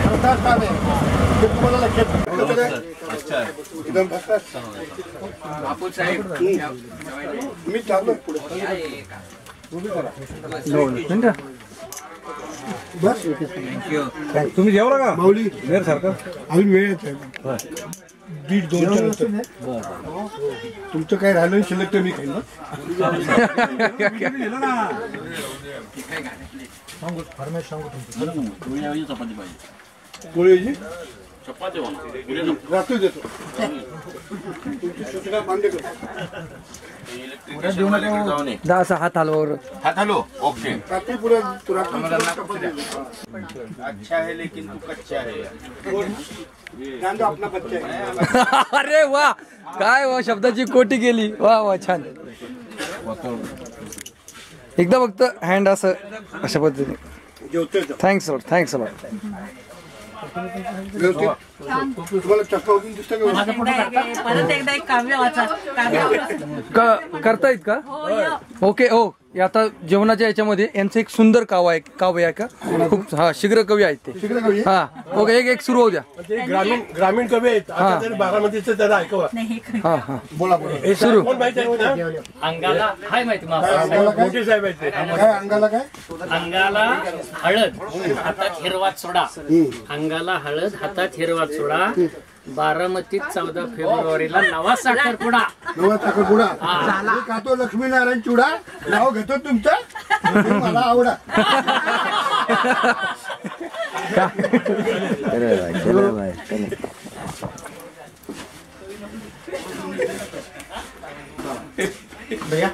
श्रद्धास्थान आहे ते तुम्हाला लक्षात एकदम मी चाललो पुढे बस तुम्ही जेवला का माऊली वेळ सारखं अजून वेळच आहे 1.5-2 तुमचं काय राहिलं शिल्लक तर मी खाईल चपाती पाहिजे पोळी चपाती रात्री देतो तुमची सूचना मान्य करतो असा हात हलवावर हात हलो ओके रात्री पुढे अच्छा है लेकिन तू कच्चा है अपना बच्चा है अरे वा काय वा शब्दाची कोटी गेली वा छान एकदा फक्त हँड असं अशा पद्धतीने थँक्स लॉट तुम्हाला चष्मा उगून दिसतं परत एकदा एक काव्य वाचा करतायत का ओके आता जेवणाच्या याच्यामध्ये यांचं एक सुंदर काव्य आहे का खूप शीघ्र कवी आहेत ते हा ओके एक सुरू होऊ द्या ग्रामीण कवी आहेत बारामतीचं त्याला ऐकवा हा हा बोला सुरू अंगाला हाय माहिती मोठे साहेब आहेत अंगाला काय अंगाला हळद हातात हिरवात सोडा अंगाला हळद हातात हिरवात सोडा बारामतीत 14 फेब्रुवारीला नवा साखरपुडा खातो लक्ष्मीनारायण चुडा नाव घेतो तुमचं मला आवडा भैया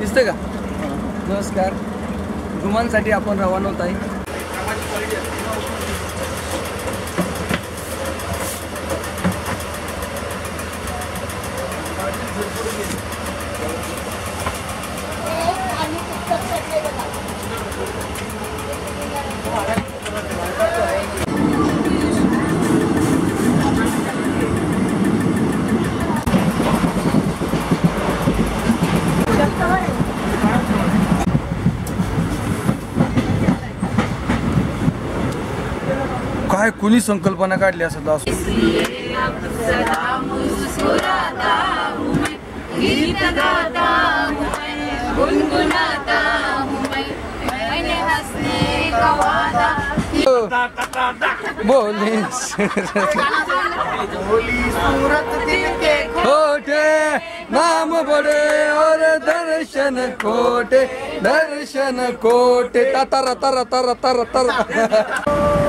दिसतंय का नमस्कार घुमांसाठी आपण रवाना होत आहे काय कुणी संकल्पना काढली असं दास बोले खोटे नाम बड़े और दर्शन खोटे तर तर तर तर तर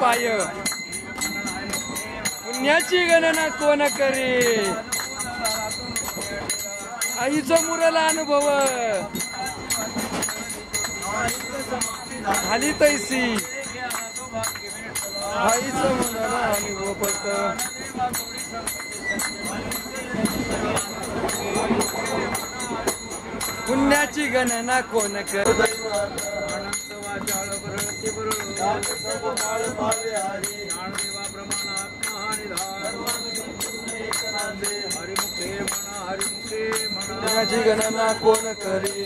पाय पुण्याची गणना कोण करे आईचा मुरला अनुभव झाली तैसी आईचा मुरला अनुभव फक्त पुण्याची गणना कोण करे पुण्याची गणना कोण करे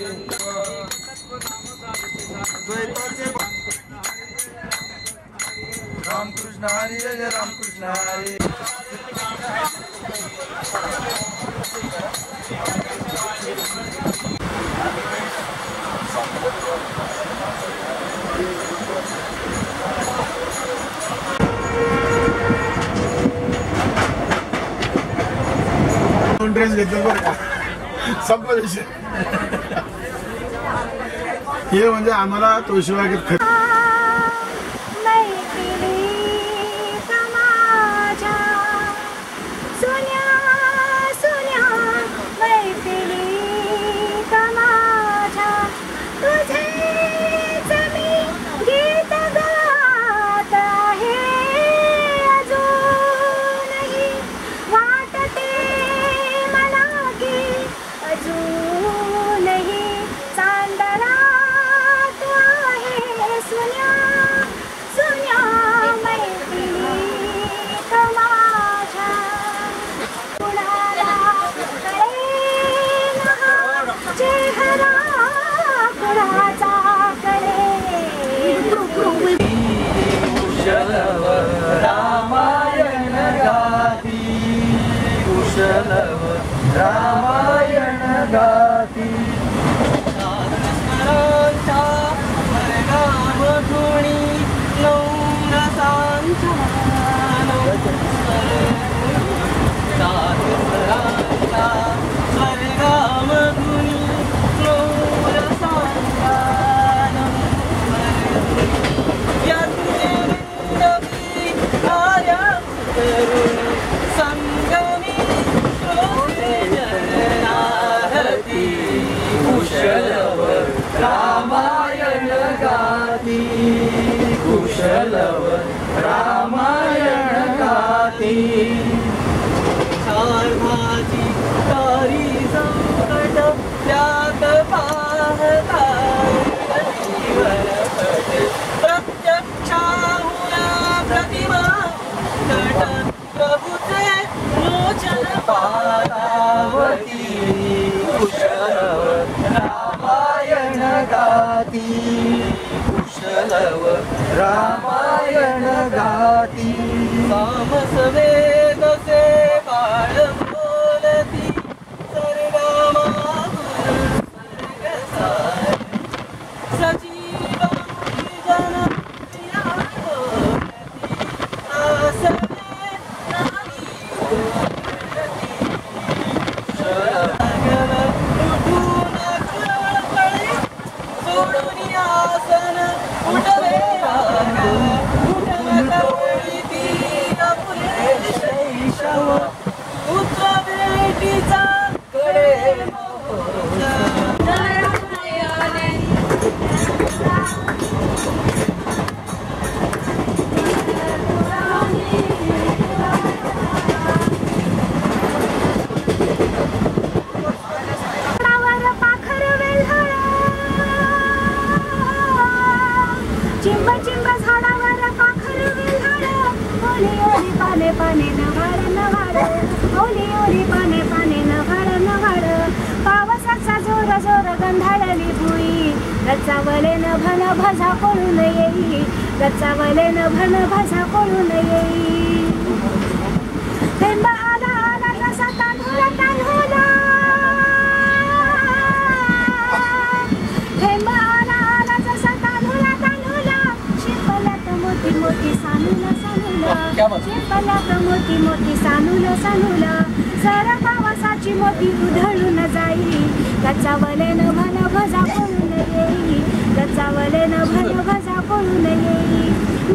रामकृष्ण हरी जय रामकृष्ण हरी ड्रेस घेतले बरं का संपला विषय हे म्हणजे आम्हाला तुळशीबागेत रामायण गाती वर्गामधुणी रामायण गाती सारभाची तारी संकट त्यात पाहता प्रत्यक्षाहुया प्रतिमा कट प्रभुचे लोचन पारावती कुशलव रामायण गाती कुशलव रामायण गाती सामसवेद से बाळ बोलती सर्गमागुर सर्गसार सजीव जन चिंब चिंब झाडावर पाखर वेल्हाळ ओली ओली पाने पाने नवाळ नवाळ ओली ओली पाने पाने नवाळ नवाळ पावसाचा जोर जोर गंधाळली भुई रचावले नभन भजा कोळून येई रचावले नभन भजा कोळून येई थेंब आला आला जसा तांदूळा तांदूळा थेंब आला आला जसा तांदूळा तांदूळा शिंपल्यात मोती मोती सानूला सानूला शिंपल्यात मोती मोती सानूला सानूला सर पावसाची मोती उधळून जाई रचावले नभन भजा कोळून येई रचावले नभन भजा कोळून येई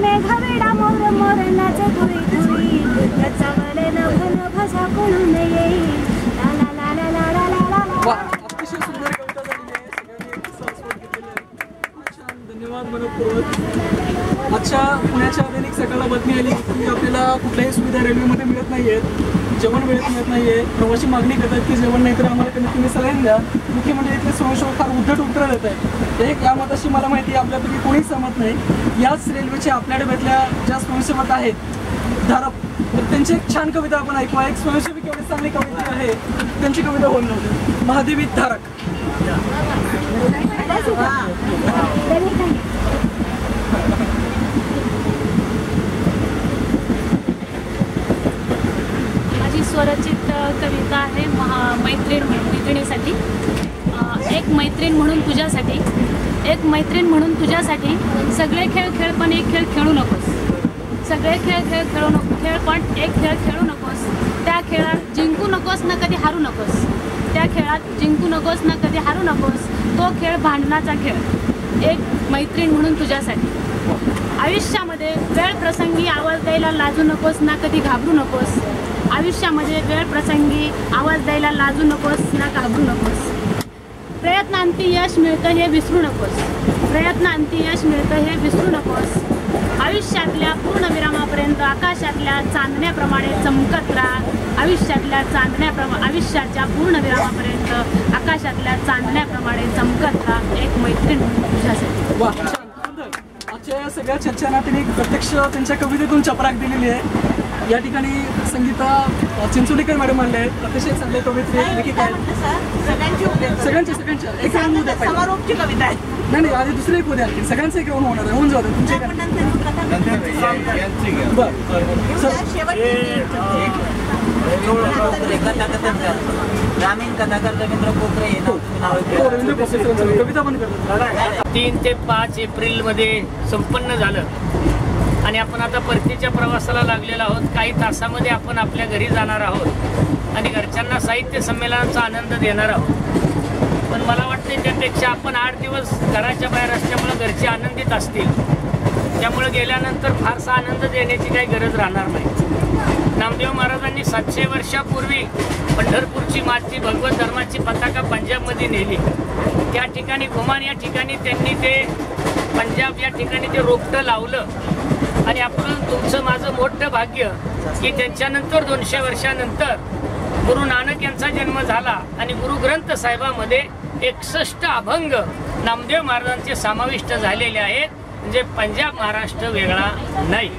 मेघवेडा मोर मोर नाचे गुळी गुळी रचावले नभन भजा कोळून येई ला ला ला ला ला ला ला ला ला. अतिशय सुंदर कविता झालेली आहे. सगळ्यांनी एक संस्कृत घेतलेला आहे. छान, धन्यवाद मनपूर्वक. आजच्या पुण्याच्या दैनिक सकाळला बातमी आली की आपल्याला कुठल्याही सुविधा रेल्वेमध्ये मिळत नाही आहेत, जेवण वेळेत मिळत नाही आहे. प्रवासी मागणी करतात की जेवण नाही तर आम्हाला कमीत कमी सलाईन द्या. मुख्यमंत्री इथले स्वयंसेवक फार उद्धट उत्तर देत आहेत. एक या मताशी मला माहिती आहे आपल्यापैकी कोणीच सहमत नाही. याच रेल्वेच्या आपल्या डब्यातल्या ज्या स्वयंसेवक आहेत धारप, तर त्यांची एक छान कविता आपण ऐकूया. एक स्वयंसेवक एवढी चांगली कविता आहे, त्यांची कविता बोलणं महादेवी धारक. माझी स्वरचित कविता आहे मैत्रिणीसाठी. एक मैत्रीण म्हणून तुझ्यासाठी, एक मैत्रीण म्हणून तुझ्यासाठी सगळे खेळ खेळ पण एक खेळ खेळू नकोस. सगळे खेळ खेळ खेळू नको खेळ पण एक खेळ खेळू नकोस. त्या खेळात जिंकू नकोस ना कधी हारू नकोस. त्या खेळात जिंकू नकोस ना कधी हारू नकोस. तो खेळ भांडणाचा खेळ. एक मैत्रीण म्हणून तुझ्यासाठी. आयुष्यामध्ये वेळ प्रसंगी आवाज द्यायला लाजू नकोस ना कधी घाबरू नकोस. आयुष्यामध्ये वेळ प्रसंगी आवाज द्यायला लाजू नकोस ना घाबरू नकोस. प्रयत्नांती यश मिळतं हे विसरू नकोस. प्रयत्नांती यश मिळतं हे विसरू नकोस. आयुष्यातल्या पूर्णविरामापर्यंत आकाशातल्या चांदण्याप्रमाणे चमकत राहा. आयुष्याच्या पूर्णविरामापर्यंत आकाशातल्या चांदण्याप्रमाणे चमकत राहा. एक मैत्रीण तुझ्यासाठी. वा, छान, सुंदर. आजच्या या सगळ्या चर्चांना त्यांनी प्रत्यक्ष त्यांच्या कवितेतून चपराक दिलेली आहे. या ठिकाणी संगीता चिंचोलीकर मॅडम आणले आहेत. अतिशय चांगले कवित्री लेखिका आहेत. सगळ्यांच्या एक राऊंड उद्या समारोपची कविता आहे. नाही नाही, आधी दुसरे एक उद्या आणखी सगळ्यांचं एक राऊंड होणार आहे. होऊन जाऊ तुमच्या ग्रामीण कथाकार रवींद्र कोकरे कविता पण करतात. 3 ते 5 एप्रिलमध्ये संपन्न झालं आणि आपण आता परतीच्या प्रवासाला लागलेलो आहोत. काही तासामध्ये आपण आपल्या घरी जाणार आहोत आणि घरच्यांना साहित्य संमेलनाचा आनंद देणार आहोत. पण मला वाटते त्यापेक्षा आपण 8 दिवस घराच्या बाहेर असल्यामुळं घरचे आनंदित असतील. त्यामुळे गेल्यानंतर फारसा आनंद देण्याची काही गरज राहणार नाही. नामदेव महाराजांनी 700 वर्षापूर्वी पंढरपूरची माती भगवत धर्माची पताका पंजाबमध्ये नेली. त्या ठिकाणी घुमान या ठिकाणी त्यांनी ते पंजाब या ठिकाणी ते रोपटं लावलं आणि आपलं तुमचं माझं मोठं भाग्य की त्यांच्यानंतर 200 वर्षानंतर गुरु नानक यांचा जन्म झाला आणि गुरु ग्रंथ साहेबामध्ये 61 अभंग नामदेव महाराजांचे समाविष्ट झालेले आहेत. म्हणजे पंजाब महाराष्ट्र वेगळा नाही.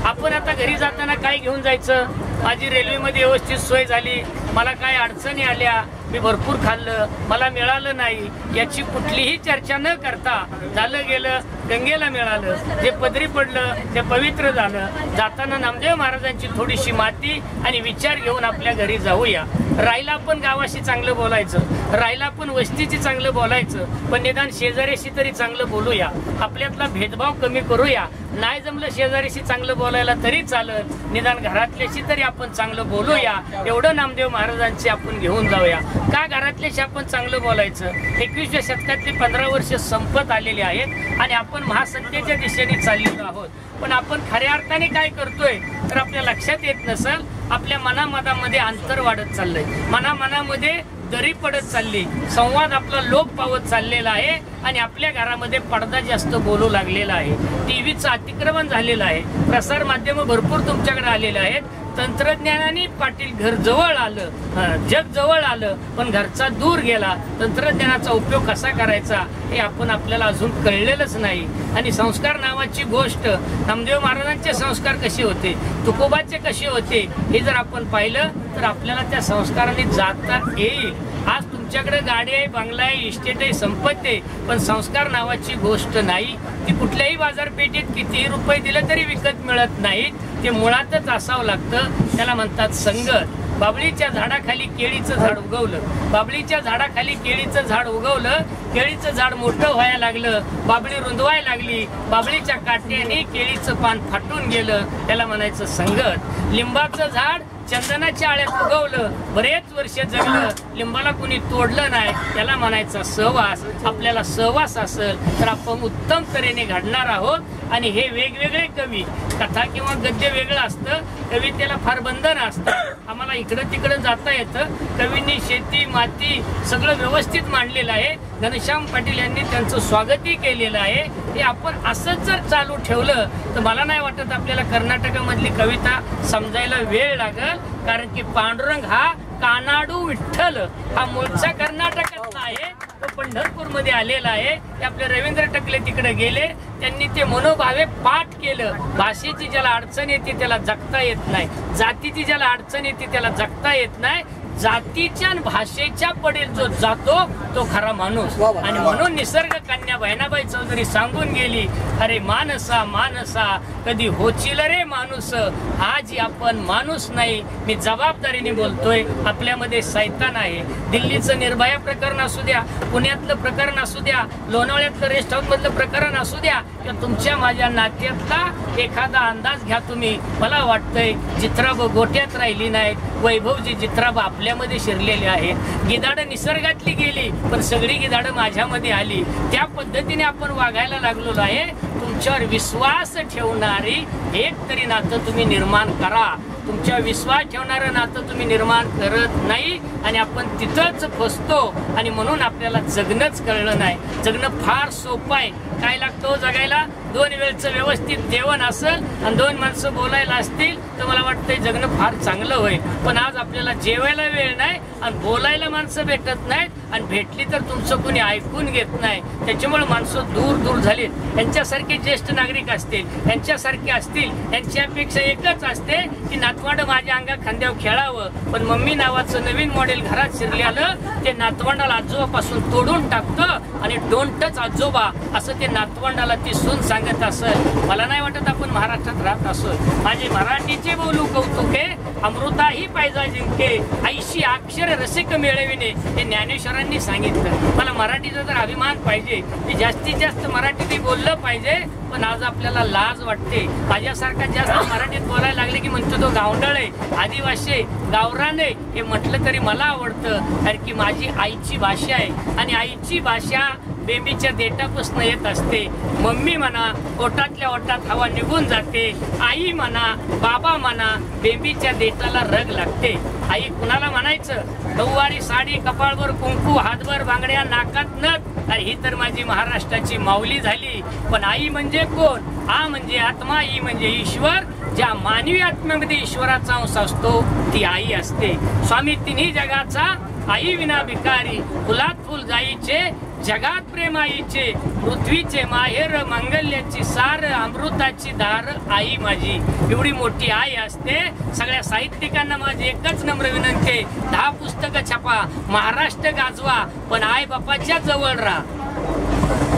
आपण आता घरी जाताना काय घेऊन जायचं? माझी रेल्वेमध्ये व्यवस्थित सोय झाली, मला काय अडचणी आल्या, मी भरपूर खाल्लं, मला मिळालं नाही, याची कुठलीही चर्चा न करता झालं गेलं गंगेला मिळालं, जे पदरी पडलं ते पवित्र झालं. जाताना नामदेव महाराजांची थोडीशी माती आणि विचार घेऊन आपल्या घरी जाऊया. राहिला आपण गावाशी चांगलं बोलायचं, राहिला आपण वस्तीची चांगलं बोलायचं, पण निदान शेजाऱ्याशी तरी चांगलं बोलूया. आपल्यातला भेदभाव कमी करूया. नाही जमलं शेजाऱ्याशी चांगलं बोलायला तरी चालत, निदान घरातल्याशी तरी आपण चांगलं बोलूया. एवढं नामदेव महाराजांचे आपण घेऊन जाऊया. का घरातल्याशी आपण चांगलं बोलायचं? 21व्या शतकातली 15 वर्ष संपत आलेली आहेत आणि आपण महासत्तेच्या दिशेने चाललेलो आहोत. पण आपण खऱ्या अर्थाने काय करतोय तर आपल्या लक्षात येत नसेल. आपल्या मनामध्ये अंतर वाढत चाललंय, मनामध्ये दरी पडत चालली, संवाद आपला लोप पावत चाललेला आहे आणि आपल्या घरामध्ये पडदा जास्त बोलू लागलेला आहे. टीव्हीचं अतिक्रमण झालेलं आहे. प्रसार माध्यम भरपूर तुमच्याकडे आलेले आहेत. तंत्रज्ञानाने पाटील घर जवळ आलं, जग जवळ आलं, पण घरचा दूर गेला. तंत्रज्ञानाचा उपयोग कसा करायचा हे आपल्याला अजून कळलेलंच नाही. आणि संस्कार नावाची गोष्ट, नामदेव महाराजांचे संस्कार कसे होते, तुकोबाचे कसे होते, हे जर आपण पाहिलं तर आपल्याला त्या संस्काराने जाता येईल. आज तुमच्याकडे गाडी आहे, बंगला आहे, इस्टेट आहे, संपत्ती आहे, पण संस्कार नावाची गोष्ट नाही. ती कुठल्याही बाजारपेठेत कितीही रुपये दिले तरी विकत मिळत नाहीत. ते मुळातच असावं लागतं. त्याला म्हणतात संगत. बाबळीच्या झाडाखाली केळीचं झाड उगवलं, बाबळीच्या झाडाखाली केळीचं झाड उगवलं, केळीचं झाड मोठं व्हायला लागलं, बाबळी रुंदवायला लागली, बाबळीच्या काट्याने केळीचं पान फाटून गेलं, त्याला म्हणायचं संगत. लिंबाचं झाड चंदनाच्या आळ्यात उगवलं, बरेच वर्ष जगलं, लिंबाला कुणी तोडलं नाही, त्याला म्हणायचा सहवास. आपल्याला सहवास असेल तर आपण उत्तम तऱ्हेने घडणार आहोत. आणि हे वेगवेगळे कवी, कथा किंवा गद्य वेगळं असतं, कवितेला फार बंधन असतं. आम्हाला इकडं तिकडं जाता येतं. कवींनी शेती माती सगळं व्यवस्थित मांडलेलं आहे. घनश्याम पाटील यांनी त्यांचं स्वागतही केलेलं आहे. हे आपण असंच जर चालू ठेवलं तर मला नाही वाटत आपल्याला कर्नाटकामधली कविता समजायला वेळ लागेल. कारण की पांडुरंग हा कानाडू विठ्ठल हा मूळचा कर्नाटकातला आहे, तो पंढरपूरमध्ये आलेला आहे. ते आपले रवींद्र टकले तिकडे गेले, त्यांनी ते मनोभावे पाठ केलं. भाषेची ज्याला अडचण येते त्याला जगता येत नाही, जातीची ज्याला अडचण येते त्याला जगता येत नाही. जातीच्या भाषेच्या पडेल जो जातो तो खरा माणूस. आणि म्हणून निसर्ग कन्या बहिणाबाई चौधरी सांगून गेली, अरे मानसा मानसा कधी होशील रे माणूस, आज आपण माणूस नाही. मी जबाबदारीने बोलतोय. आपल्यामध्ये सैतान आहे. दिल्लीचं निर्भया प्रकरण असू द्या, पुण्यातलं प्रकरण असू द्या, लोणावळ्यातलं रेस्ट हाऊस मधलं प्रकरण असू द्या, किंवा तुमच्या माझ्या नात्यातला एखादा अंदाज घ्या तुम्ही. मला वाटतंय जित्राब गोट्यात राहिली नाहीत, वैभवजी जित्राब आपल्यामध्ये शिरलेले आहेत. गिधाडं निसर्गातली गेली पण सगळी गिधाडं माझ्यामध्ये आली. त्या पद्धतीने आपण वागायला लागलेलो आहे. तुमच्यावर विश्वास ठेवणारी एक तरी नातं तुम्ही निर्माण करा. तुमच्या विश्वास ठेवणारं नातं तुम्ही निर्माण करत नाही आणि आपण तिथंच फसतो. आणि म्हणून आपल्याला जगणंच कळलं नाही. जगणं फार सोपं आहे. काय लागतं जगायला? 2 वेळचं व्यवस्थित जेवण असेल आणि 2 माणसं बोलायला असतील तर मला वाटतंय जगणं फार चांगलं होईल. पण आज आपल्याला जेवायला वेळ नाही आणि बोलायला माणसं भेटत नाहीत आणि भेटली तर तुमचं कोणी ऐकून घेत नाही. त्याच्यामुळे माणसं दूर दूर झालीत. यांच्यासारखे ज्येष्ठ नागरिक असतील, यांच्यासारखे असतील, यांची अपेक्षा एकच असते की नातवंड माझ्या अंगा खांद्यावर खेळावं. पण मम्मी नावाचं नवीन मॉडेल घरात शिरल्यानं ते नातवंडाला आजोबापासून तोडून टाकतं आणि डोंट टच आजोबा असं ते नातवंडाला ती सून सांगत असेल. मला नाही वाटत आपण महाराष्ट्रात राहत असो. माझे मराठीचे बोलू कौतुके, अमृताही पायजा जिंके, ऐशी अक्षर रसिक मिळविणे, हे ज्ञानेश्वरांनी सांगितलं. मला मराठीचा तर अभिमान पाहिजे. मी जास्तीत जास्त मराठीत बोललं पाहिजे. पण आज आपल्याला लाज वाटते. माझ्यासारखा जास्त मराठीत बोलायला लागले की म्हणतो तो गावंडळ आहे, आदिवासी आहे, गावरान आहे. हे म्हटलं तरी मला आवडतं, कारण की माझी आईची भाषा आहे. आणि आईची भाषा बेंबीच्या देठापासून येत असते. मम्मी म्हणा, ओटातल्या ओटात हवा निघून जाते. आई म्हणा, बाबा म्हणा, बेंबीच्या देठाला रग लागते. आई कुणाला म्हणायचं? नऊवारी साडी, कपाळवर कुंकू, हातभर बांगड्या, नाकात नथ. अरे ही तर माझी महाराष्ट्राची माऊली झाली. पण आई म्हणजे कोण? आ म्हणजे आत्मा, ई म्हणजे ईश्वर. ज्या मानवी आत्म्यामध्ये ईश्वराचा अंश असतो ती आई असते. स्वामी तिन्ही जगाचा आई विना भिकारी, फुलात फुल जाईचे जगात प्रेम आईचे. पृथ्वीचे माहेर, मंगल्याची सार, अमृताची धार आई माझी. एवढी मोठी आई असते. सगळ्या साहित्यिकांना माझी एकच नम्र विनंती, 10 पुस्तकं छापा, महाराष्ट्र गाजवा, पण आई बापाच्या जवळ राहा.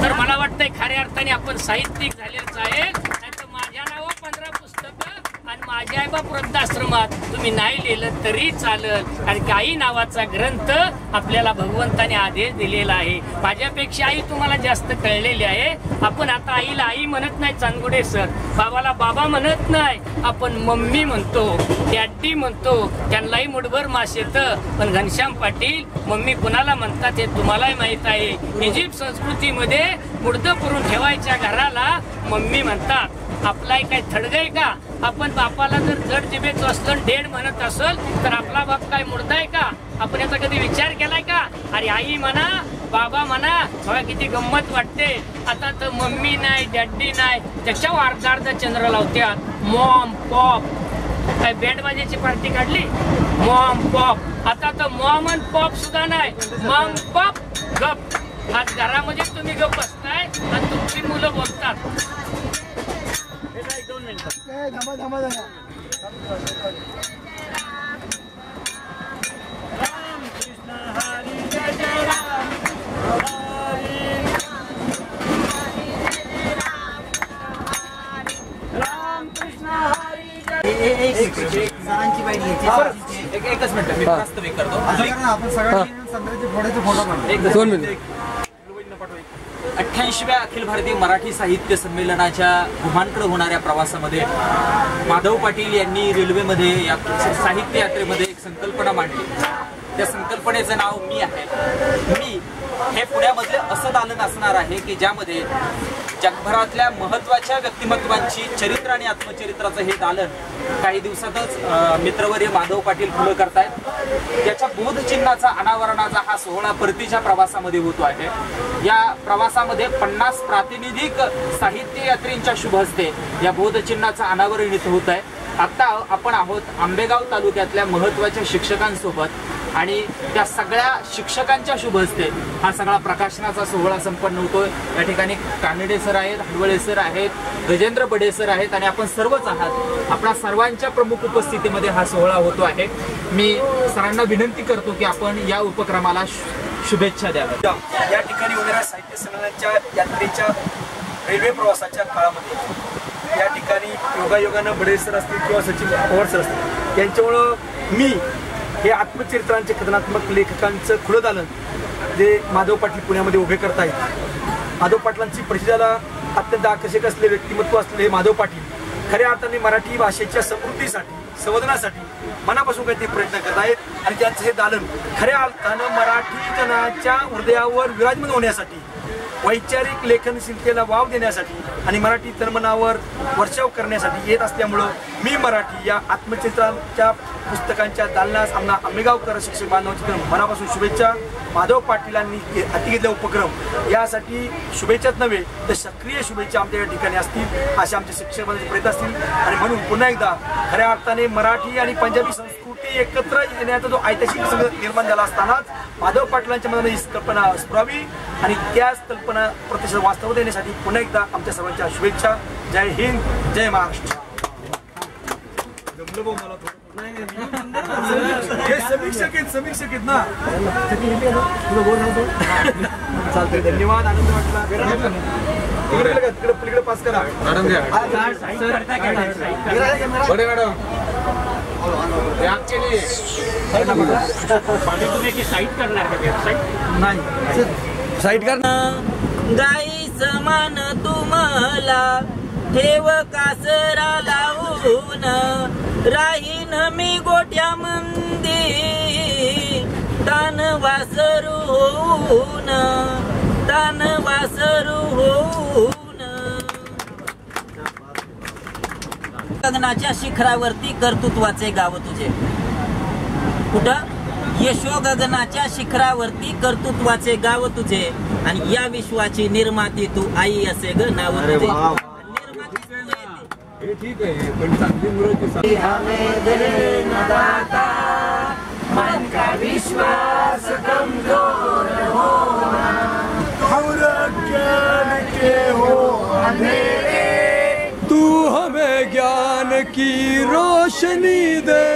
तर मला वाटतंय खऱ्या अर्थाने आपण साहित्यिक झालेच आहे. नाहीतर माझ्या नावावर 15 पुस्तकं आणि माझ्या आईबाप वृद्धाश्रमात तुम्ही नाही लिहिलं तरी चालल. आणि काही नावाचा ग्रंथ आपल्याला भगवंताने आदेश दिलेला आहे. माझ्यापेक्षा आई तुम्हाला जास्त कळलेली आहे. आपण आता आईला आई म्हणत नाही चांदगुडे सर, बाबाला बाबा म्हणत नाही, आपण मम्मी म्हणतो, डॅडी म्हणतो. त्यांनाही मुठभर मास येतं. पण घनश्याम पाटील मम्मी कुणाला म्हणतात हे तुम्हालाही माहित आहे. इजिप्त संस्कृतीमध्ये मुडदं करून ठेवायच्या घराला मम्मी म्हणतात. आपलाही काय थडगय का? आपण बापाला जर जड जिभेचं असलं डेड म्हणत असेल तर आपला बाप काय मुडदा आहे का? आपण याचा कधी विचार केलाय का? अरे आई म्हणा, बाबा म्हणा, बघा किती गंमत वाटते. आता तर मम्मी नाही, डॅडी नाही, त्याच्यावर अर्धा अर्धा चंद्र लावत्यात. Mom, pop. काय बँड बाजाची पार्टी काढली? Mom, pop. आता तर मॉम आणि पॉप सुद्धा नाही, मॉम, पॉप, गप. आज घरामध्ये तुम्ही गप बसताय आणि तुमची मुलं बोलतात. एकच मिनिट मी वास्तविक करतो. आपण सगळ्यांनी संत्र्याचे फोड्याचे फोटो काढले. 2 मिनिट. 88व्या अखिल भारतीय मराठी साहित्य संमेलनाच्या गुहांकडे होणाऱ्या प्रवासामध्ये माधव पाटील यांनी रेल्वेमध्ये या साहित्य यात्रेमध्ये एक संकल्पना मांडली. त्या संकल्पनेचं नाव मी आहे. मी हे पुण्यामधले असं दालन असणार आहे की ज्यामध्ये जगभरातल्या महत्त्वाच्या व्यक्तिमत्वांची चरित्र आणि आत्मचरित्राचं हे दालन काही दिवसातच मित्रवर्य माधव पाटील फुलं करतायत. त्याच्या बोधचिन्हाचा अनावरणाचा हा सोहळा परतीच्या प्रवासामध्ये होतो आहे. या प्रवासामध्ये 50 प्रातिनिधिक साहित्य यात्रींच्या शुभ हस्ते या बोधचिन्हाचं अनावरण इथं होत आहे. आता आपण आहोत आंबेगाव तालुक्यातल्या महत्त्वाच्या शिक्षकांसोबत आणि त्या सगळ्या शिक्षकांच्या शुभ हस्ते हा सगळा प्रकाशनाचा सोहळा संपन्न होतोय. या ठिकाणी कानडे सर आहेत, हडवळे सर आहेत, गजेंद्र बडे सर आहेत आणि आपण सर्वच आहात. आपल्या सर्वांच्या प्रमुख उपस्थितीमध्ये हा सोहळा होतो आहे. मी सरांना विनंती करतो की आपण या उपक्रमाला शुभेच्छा द्याव्या. या ठिकाणी होणाऱ्या साहित्य संमेलनाच्या यात्रेच्या रेल्वे प्रवासाच्या काळामध्ये या ठिकाणी योगायोगानं बडे सर असतील किंवा सचिन पवार सर असतील यांच्यामुळं मी हे आत्मचरित्रांचे कथनात्मक लेखकांचं खुलं दालन जे माधव पाटील पुण्यामध्ये उभे करतायत. माधव पाटलांची परिषदेला अत्यंत आकर्षक असलेले व्यक्तिमत्व असलेले माधव पाटील खऱ्या अर्थाने मराठी भाषेच्या समृद्धीसाठी, संवर्धनासाठी मनापासून काहीतरी प्रयत्न करत आहेत आणि त्यांचं हे दालन खऱ्या अर्थानं मराठी जनाच्या हृदयावर विराजमान होण्यासाठी, वैचारिक लेखनशीलतेला वाव देण्यासाठी आणि मराठी तन्मनावर वर्षाव करण्यासाठी येत असल्यामुळं मी मराठी या आत्मचित्रांच्या पुस्तकांच्या दालनास आम्हाला आंबेगावकर शिक्षक बांधवांची मनापासून शुभेच्छा. माधव पाटीलांनी हाती घेतलेला उपक्रम यासाठी शुभेच्छाच नव्हे तर सक्रिय शुभेच्छा आमच्या या ठिकाणी असतील असे आमचे शिक्षक बांधवांचे प्रयत्न असतील. आणि म्हणून पुन्हा एकदा खऱ्या अर्थाने मराठी आणि पंजाबी संस्कृती एकत्र येण्याचा जो ऐतिहासिक संघ निर्माण झाला असतानाच माधव पाटलांच्या मनाने ही कल्पना स्फुरावी आणि त्याच कल्पना प्रत्यक्ष वास्तव देण्यासाठी पुन्हा एकदा आमच्या सर्वांच्या शुभेच्छा. जय हिंद, जय महाराष्ट्र. हे समीक्षक आहेत ना. चालतंय, धन्यवाद. आनंद वाटला. तिकडे पलीकडे पास करा मॅडम. तुम्ही साईट करणार नाही साईट करणार. गाई समान तुम्हाला ठेव कासरा लावून राहीन मी गोट्या मंदी तान वासरू होऊन गगनाच्या शिखरावरती कर्तृत्वाचे गाव तुझे. कुठं? यशो गगनाच्या शिखरावरती कर्तृत्वाचे गाव तुझे आणि या विश्वाची निर्माती तू आई असे ग नाव तुझे. ठीक आहे पण चांगली मुळे मन का विश्वास कमजोर होना और ज्ञान के हो अंधेरे तू हमें ज्ञान की रोशनी दे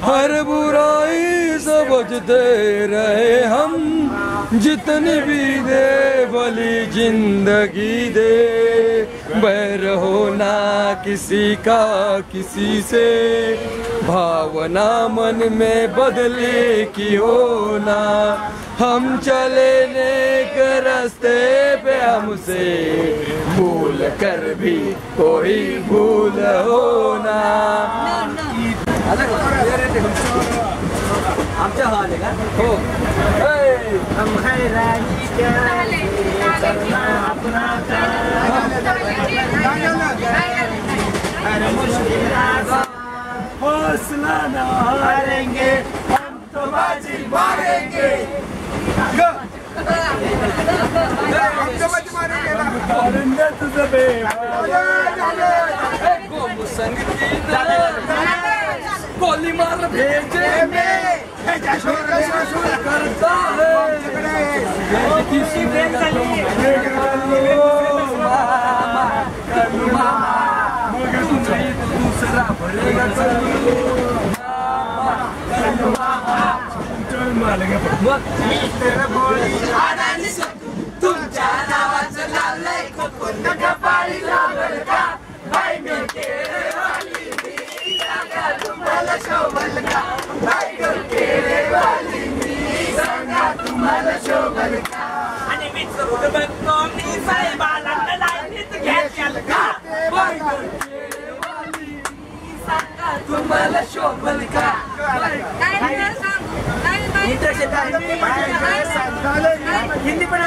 हर बुराई समझते रहे हम जितनी भी दे भली जिंदगी दे बैर होना किसी का किसी से भावना मन में बदले की होना हम चले नेक रास्ते पे हमसे भूल कर भी कोई भूल होना. आमच्या हवाले का हो हम हैरानी क्या अपना हर मुश्किल हौसला न हारेंगे हम तो बाजी मारेंगे. तुझं बे गोली मार भेजे में करता है किसी दूसरा भरेगा तुमच्या नावाचं लावलंय कोकण कपाळी लावल का बाई मी केळेवाली मी सांगा तुम्हाला शोभल का बाई ग केळेवाली मी सांगा तुम्हाला शोभल का. आणि मी चौद बघतो मी साहेबाला लाईनीत घ्यायच्याल का बाई ग केळेवाली मी सांगा तुम्हाला शोभल का. हिंदी पण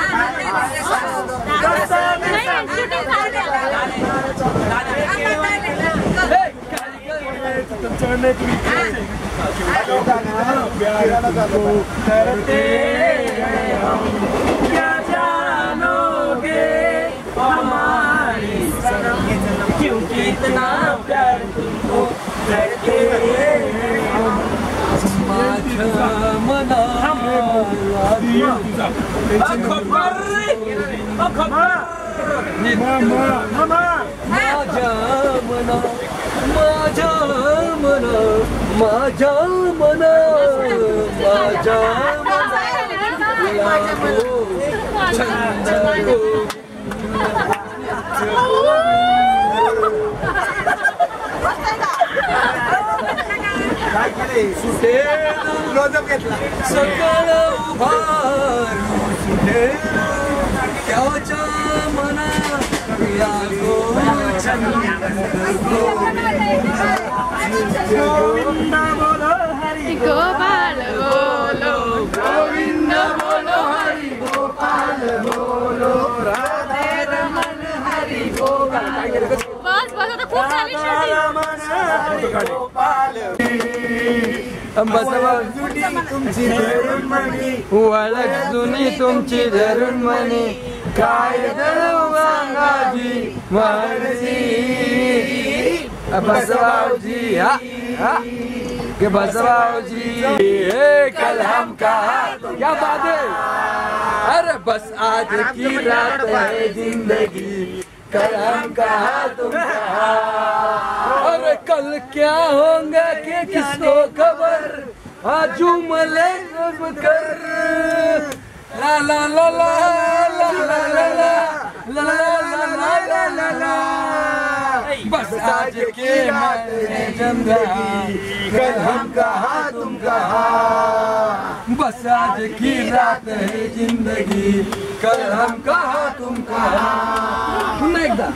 क्या जानोगे हमारी सनम क्योंकि इतना प्यार तुमको करते सकळ उभार त्याच्या मना लागो गोविंद बोलो हरि गोपाल बोलो गोविंद बोलो हरि गोपाल बोलो राधे रमन हरि गोपाल बस आता खूप झाली तुमची धरून म्हणी ओळख जुनी तुमची धरून म्हणे काय दरवांगाजी माझी बसवाजी हा के बसवाजी कल हम कहा क्या बात है. अरे बस आज की रात है जिंदगी कल हम कहा तुम कहा. अरे कल क्या होगा कि किसको खबर आज जुमले कर ला ला ला ला ला ला ला ला ला ला ला ला. बस आज के माते जम गई कल हम कहा तुम कहा. बस आज की रात है जिंदगी कल हम कहा तुम कहा. पुन्हा एकदा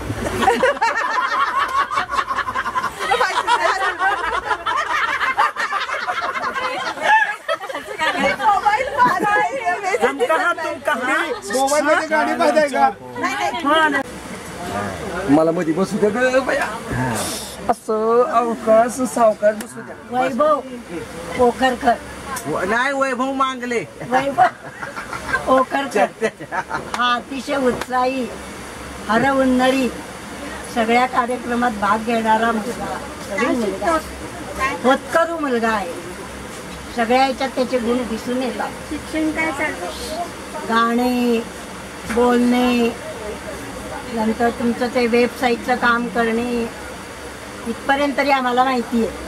हम कहा तुम कहा मोबाईल मध्ये गाडी पाहिजे का. मला मध्ये बसू द्या ग बया. असं अवकाश सावकाश बसू द्या. वैभव पोखरकर नाही वैभव मांगले वैभव ओकरकर हा अतिशय उत्साही हरहुन्नरी सगळ्या कार्यक्रमात भाग घेणारा मुलगा तरुण मुलगा होतकरू मुलगा आहे. सगळ्या ह्याच्यात त्याचे गुण दिसून येतात. शिक्षण काय चालतं? गाणे बोलणे नंतर तुमचं ते वेबसाईटचं काम करणे इथपर्यंत तरी आम्हाला माहिती आहे.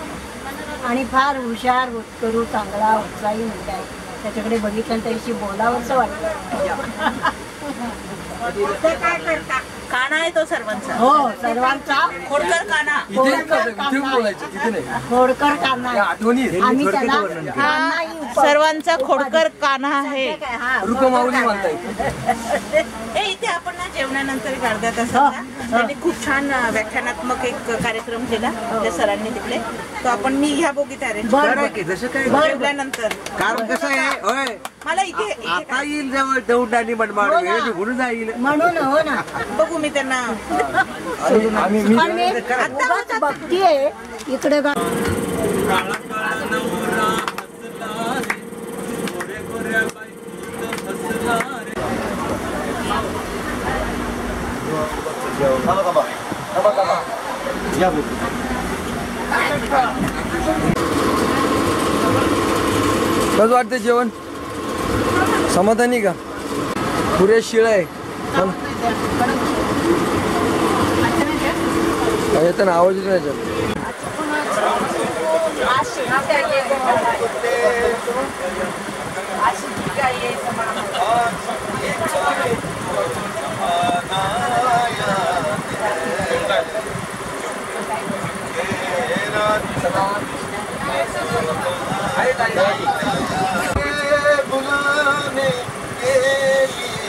आणि फार हुशार होतकरू चांगला उत्साही मुलगा आहे. त्याच्याकडे बघितल्यानंतर बोलावंसं वाटतं. काय करता? काना आहे तो सर्वांचा. हो सर्वांचा खोडकर काना. खोडकर काना आम्ही त्याला सर्वांचा खोडकर काना आहे. इथे आपण ना जेवणानंतर एक अर्ध्या तासाचा त्यांनी खूप छान व्याख्यानात्मक एक कार्यक्रम केला त्या सरांनी तिकडे. तो आपण मी ह्या बोगीत अरेंज जेवल्यानंतर. कारण कसं आहे मला इथे आता येईल जवळ दौंडानी मनमाड वेळ निघून जाईल म्हणून हो ना. बघू मी त्यांना आता बघतीये इकडे कसं वाटतं जेवण? समाधानी का? पुऱ्या शिळा आहे येतं ना आवाज येतो बुलाने के लिए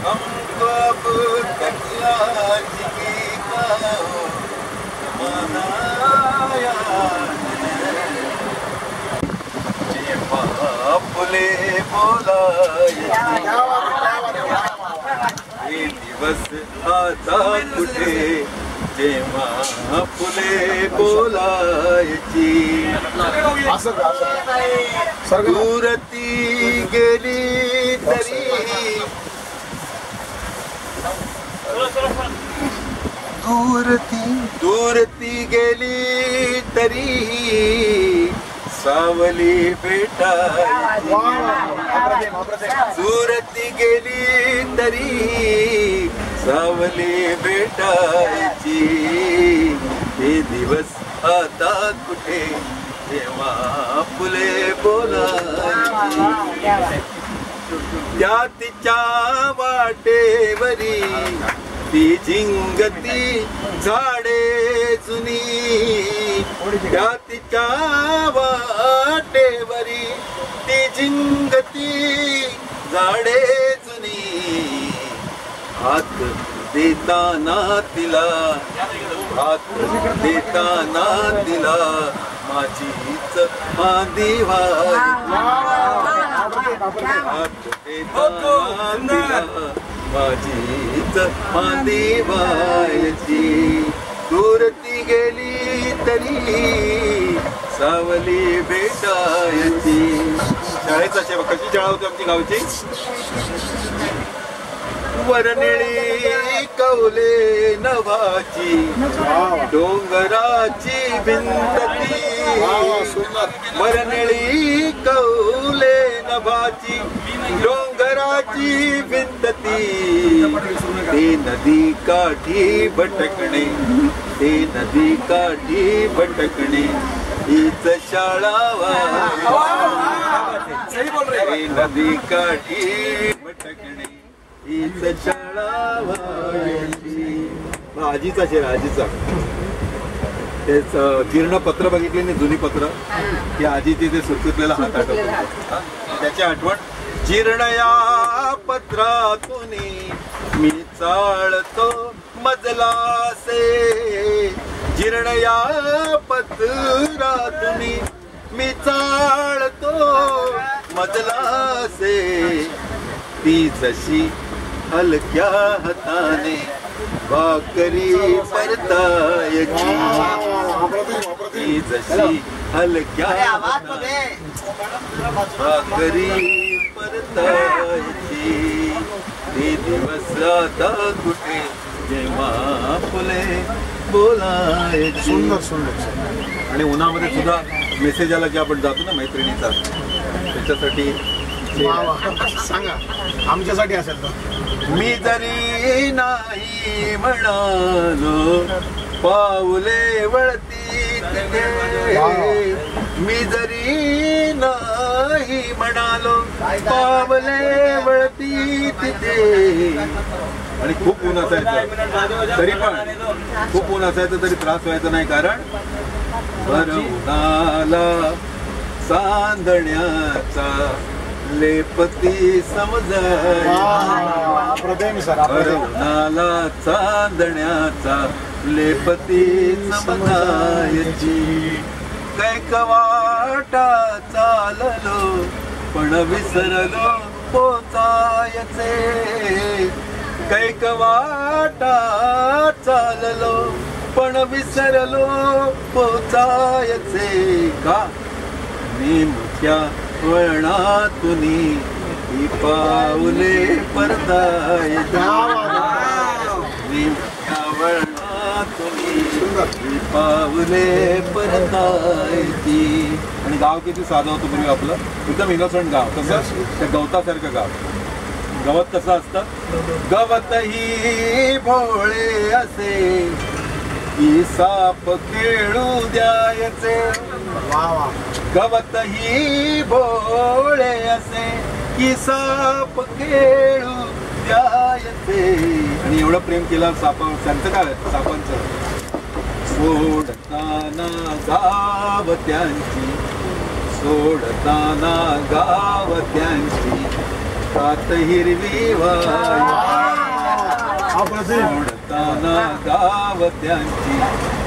हमको अब तक आज की मनाया फुले बोला ये दिवस आता कुठे जेव्हा फुले बोलायची दूरती गेली तरी दूरती गेली तरी सावली भेटायची दूरती गेली तरी सावली भेटायची हे दिवस आता कुठे जेव्हा फुले बोलायची त्या तिच्या वाटेवरी ती झिंगती झाडे जुनी त्या तिच्या वाटेवरी ती झिंगती झाडे जुनी हात देताना तिला माझीच मांदी माझीच मांदी व्हायची दूरती गेली तरी सावली भेटायची. शाळेचा सेवा कशी शाळा होती आमची गावची वरनिळी कौले नभाची डोंगराची भिंतती वरनिळी कौले नभाची डोंगराची भिंतती ते नदी काठी भटकणे ते नदी काठी भटकणे हीच शाळा ते नदी काठी भटकणे हीच शाळा आजीचा शेर आजीचा तेच जीर्ण पत्र बघितले नाही जुनी पत्र की आजीचे ते सुटलेला हात आठवतो त्याची आठवण जीर्ण या पत्रातून मी चाळतो मजलासे जीर्ण या पत्रातून मी चाळतो मजलासे ती जशी हलक्या हाताने भाकरी परतायची ती जशी हलक्या भाकरी परतायची ते दिवस आता कुठे जेव्हा फुले बोलायची. सुंदर सुंदर. आणि उन्हामध्ये सुद्धा मेसेज आला की आपण जातो ना मैत्रिणीचा, त्याच्यासाठी सांगा आमच्यासाठी असेल तर. मी जरी नाही म्हणालो पाऊले वळती तिथे, मी जरी नाही म्हणालो पावले वळती तिथे. आणि खूप ऊन असायचं तरी पण खूप ऊन असायचं तरी त्रास व्हायचा नाही, कारण भर उन्हाला चांदण्याचा लेपती समजायची, भर उन्हाला चांदण्याचा लेपती समजायची. कैकवाटा चाललो पण विसरलो पोचायचे, कैकवाटा चाललो पण विसरलो पोचायचे. का नेमक्या वळणातून ही पाऊले परतायची, नेमक्या वळणातून ही पाऊले परतायची. आणि गाव किती साधं होतं पूर्वी आपलं, एकदम इनोसंट गाव. कसं त्या गवतासारखं गाव. गवत कसं असतं, गवत ही भोळे असे की साप खेळू द्यायचे, गवत ही भोळे असे की साप खेळू द्यायचे. आणि एवढं प्रेम केलं सापावर. त्यांचं काय सापांचं, सोडताना गाव त्यांची, सोडताना गाव त्यांची कात हिरवी सोडताना गाव त्यांची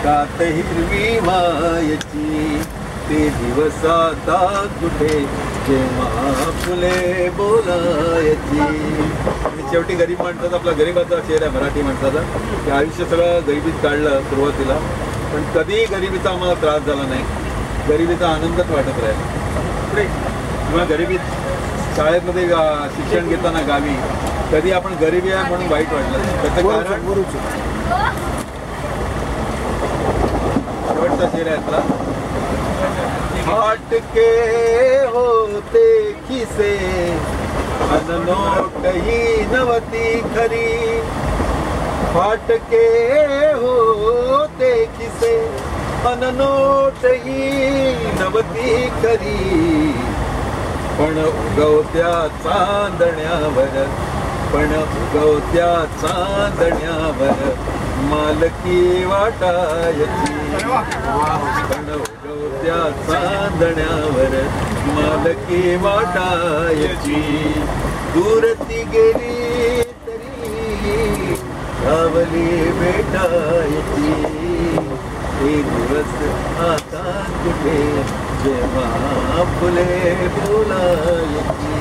कात हिरवी वायची. ते दिवस आता कुठे जेव्हा फुले बोलायची. आणि शेवटी गरीब माणसाचा, आपला गरीबाचा चेहरा आहे मराठी माणसाचा, ते आयुष्य सगळं गरिबीत काढलं सुरुवातीला, पण कधीही गरिबीचा आम्हाला त्रास झाला नाही, गरिबीचा आनंदच वाटत राहिला. किंवा गरिबीत शाळेमध्ये शिक्षण घेताना गावी कधी आपण गरिबी आहे म्हणून वाईट वाटलं. त्याचं कारण शेवटचा चेहरा यातला, फाटके होते खिसे अननोट ही नवती खरी, फाटके होते खिसे अननोट ही नवती खरी. पण उगवत्या चांदण्यावर, पण उगवत्या चांदण्यावर मालकी वाटायची, पण उगवत्या चांदण्यावर मालकी वाटायची. दूर ती गेली तरी रावली भेटायची. ते दिवस आता कुठे जेव्हा फुले बोलायची.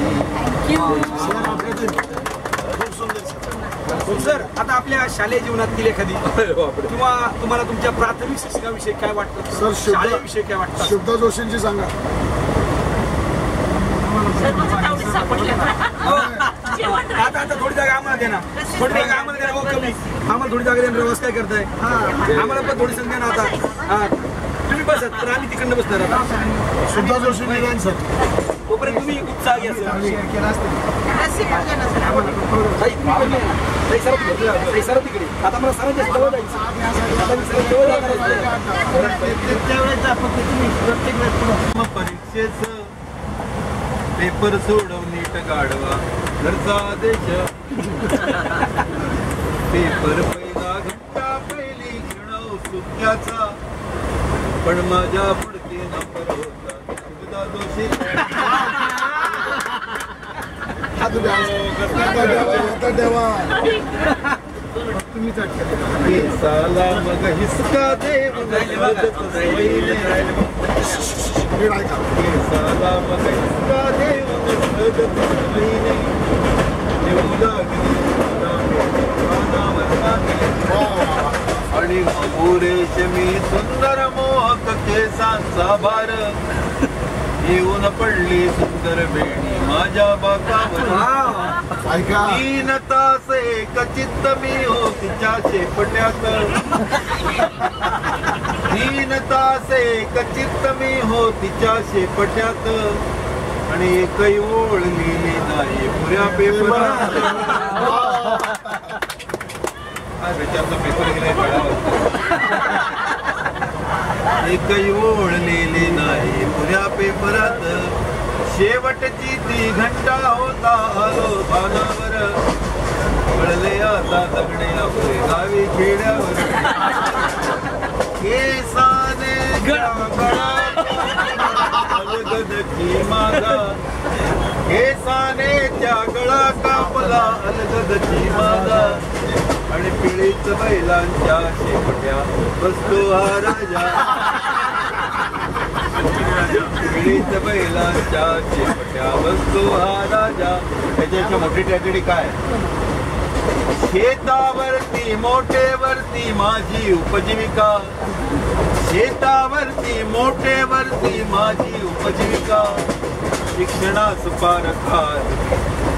सर, आता आपल्या शालेय जीवनातील एखादी किंवा तुम्हाला तुमच्या प्राथमिक शिक्षणाविषयी काय वाटतं, सर शाळेविषयी काय वाटतं? शुभदा जोशींची सांगा. आता थोडी जागा आम्हाला दे ना, थोडी जागा आम्हाला दे ना. कमी आम्हाला थोडी जागा देणार. रवास काय करताय, आम्हाला पण थोडी संधी ना. आता तुम्ही बसत तर आम्ही तिकडनं बसणार. आता शुभदा जोशी निदान सर, तोपर्यंत तुम्ही उत्साह घ्या सर. सर तिकडे आता मला सर जवळ जायचं. परीक्षेच पेपर सोडव नीट गाडवा घरचा देश. पेपर पहिला घंटा पहिली क्षण सुक्याचा, पण माझ्या पुढचे नंबर होता शुभदा जोशी. साला मग हिसका देव साला मग हिसका देव येऊ लागली रेशमी सुंदर मोहक केसांचा भार येऊन पडली सुंदर बेणी माझ्या बाकावर तीन तास एक चित्त मी हो तिच्या शेपट्यात तीन तास एक चित्त मी हो तिच्या शेपट्यात आणि एकही ओळ लिहिली नाही पुऱ्या पेपरात पेपर गेलाय एकही ओळ लिहिली नाही पुऱ्या पेपरात शेवटची ती घंटा होता आलो भानावर कळले आता दगडे आपले गावी खेड्यावर केसाने अलगदची माझा केसाने त्या गळा कापला अलगदची माझा आणि पिळीत बैलांच्या शेपट्या बसतो हा राजा पिळीत बैलांच्या शेपट्या बसतो हा राजा. त्याच्याची मोठी ट्रॅजेडी काय शेतावरती मोठेवरती माझी उपजीविका शेतावरती मोठेवरती माझी उपजीविका शिक्षणास पार खात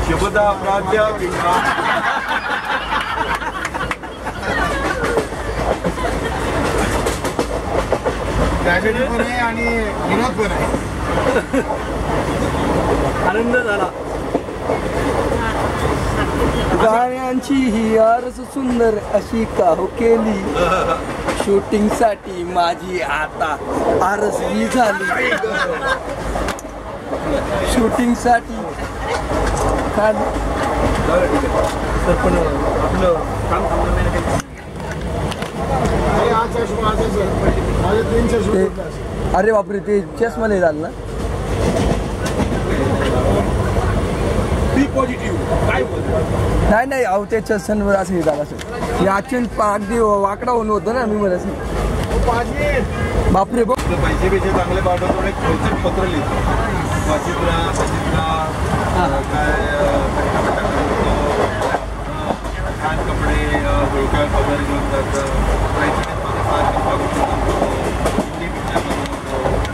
शुभदा प्राध्यापिका ट्रॅजेडी पण आहे आणि विनोद पण आहे. आनंद झाला. गाण्यांची ही आरस सुंदर अशी का हो केली शूटिंग साठी माझी आता आरसली झाली शूटिंग साठी अरे बापरे ते चष्मा नाही झालं ना नाही नाही अहो ते चष्मा असं हे झालं असं याचून अगदी वाकडा होऊन होतं ना मी मला बापरे बघ पैसे पैसे चांगले पाठवतो एक खर्चक पत्र लिहितो काय छान कपडे डोक्यावर पदर घेऊन जातं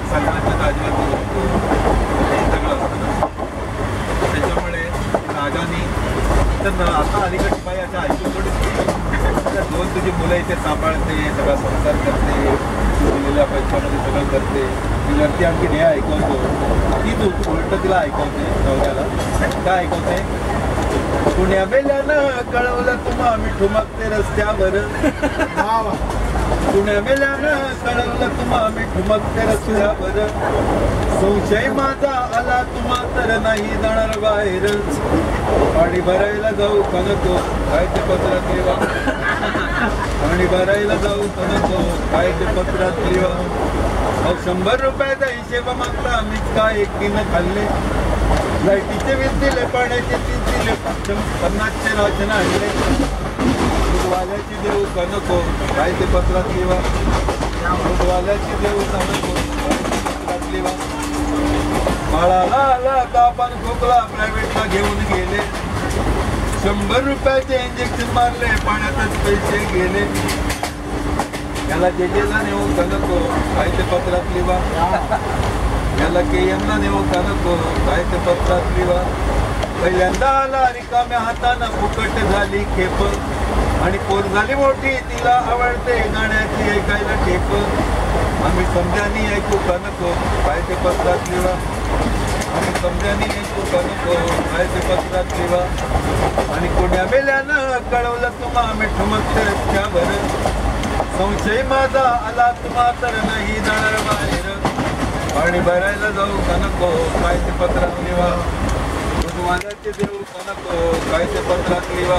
सलमानच्या ताजवर हे सगळं असतं. त्याच्यामुळे राजाने तर आता अलीकडची बाई अशा ऐकून थोडी दोन तुझी मुलं इथे सांभाळते सगळा संसार करते दिलेल्या पैशामध्ये सगळं करते तिच्यावरती आणखी हे ऐकवतो तीच उलट तिला ऐकवते नवऱ्याला काय ऐकवते पुण्या मेल्यानं कळवलं तुम्हा मी ठुमकते रस्त्यावर पुण्या मेल्यानं कळवलं तुम्हा मी ठुमकते रस्त्यावर संशय माझा आला तुम्हा तर नाही जाणार बाहेर पाणी भरायला जाऊ का नको काय ते पत्रात लिहा पाणी भरायला जाऊ का नको काय ते पत्रात लिहा 100 रुपयाचा हिशेब मागता मीच काय एकटीनं खाल्ले लाईटीचे वीज दिले पाण्याचे 3 दिले 50चे राशन आणले दूधवाल्याची देऊ का नको काय ते पत्रात लिहा दूधवाल्याची देऊ का नको पत्रात लिहा बाळाला आला तापान खोकला प्रायव्हेटला घेऊन गेले 100 रुपयाचे इंजेक्शन मारले पाण्यातच पैसे गेले याला जेजेला नेऊ का नको काय ते पत्रात लिहा याला केएमला नेऊ का नको काय ते पत्रात लिहा पहिल्यांदा आला रिकाम्या हातानं फुकट झाली खेप आणि पोर झाली मोठी तिला आवडते गाण्याची ऐकायला ठेप आम्ही समजानी ऐकू का नको काय ते पत्रात लिहा आम्ही समजानी ऐकू का नको काय ते पत्रात लिहा आणि कोण्या मेल्यानं कळवलं तुम्हा आम्ही ठुमकते रस्त्यावर संशय माझा आला तुम्हा तर नाही जाणार बाहेर पाणी भरायला जाऊ का नको काय ते पत्रात लिहा दूधवाल्याचे देऊ का नको काय ते पत्रात लिहा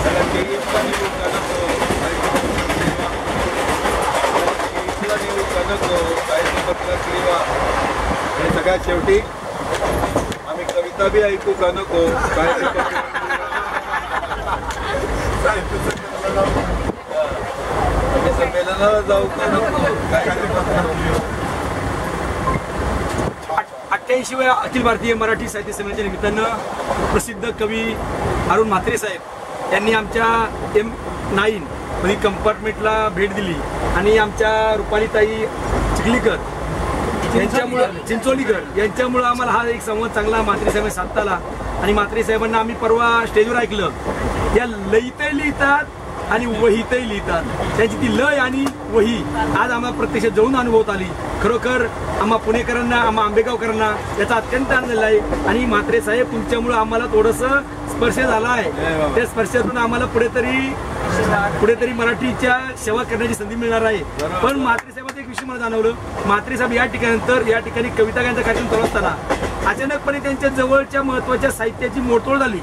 त्याला केईला नेऊ का नको काय ते पत्रात लिहा केईला नेऊ का नको काय ते पत्रात लिहा आणि सगळ्यात शेवटी आम्ही कविता बी ऐकू का नको काय ते पत्रात संमेलनाला जाऊ का नको काय ते पत्रात लिहा 88व्या अखिल भारतीय मराठी साहित्य संमेलनाच्या निमित्तानं प्रसिद्ध कवी अरुण म्हात्रे साहेब यांनी आमच्या M9 म्हणजे कंपार्टमेंटला भेट दिली आणि आमच्या रुपालीताई चिखलीकर यांच्यामुळं चिंचोलीकर यांच्यामुळं आम्हाला हा एक संवाद चांगला म्हात्रे साहेबांनी साधता आला. आणि म्हात्रे साहेबांना आम्ही परवा स्टेजवर ऐकलं, या लयीतही लिहितात आणि वहीतही लिहितात. त्यांची ती लय आणि वही आज आम्हाला प्रत्यक्ष जाऊन अनुभवत आली. खरोखर आम्हा पुणेकरांना, आम्हा आंबेगावकरांना याचा अत्यंत आनंद झाला आहे. आणि म्हात्रे साहेब तुमच्यामुळं आम्हाला थोडंसं स्पर्श झाला आहे. त्या स्पर्शातून आम्हाला पुढेतरी मराठीच्या सेवा करण्याची संधी मिळणार आहे. पण म्हात्रे साहेबांचं एक विषय मला जाणवलं, म्हात्रे साहेब या ठिकाणी कविता गायनाचा कार्यक्रम चालू असताना अचानकपणे त्यांच्या जवळच्या महत्वाच्या साहित्याची मोडतोड झाली.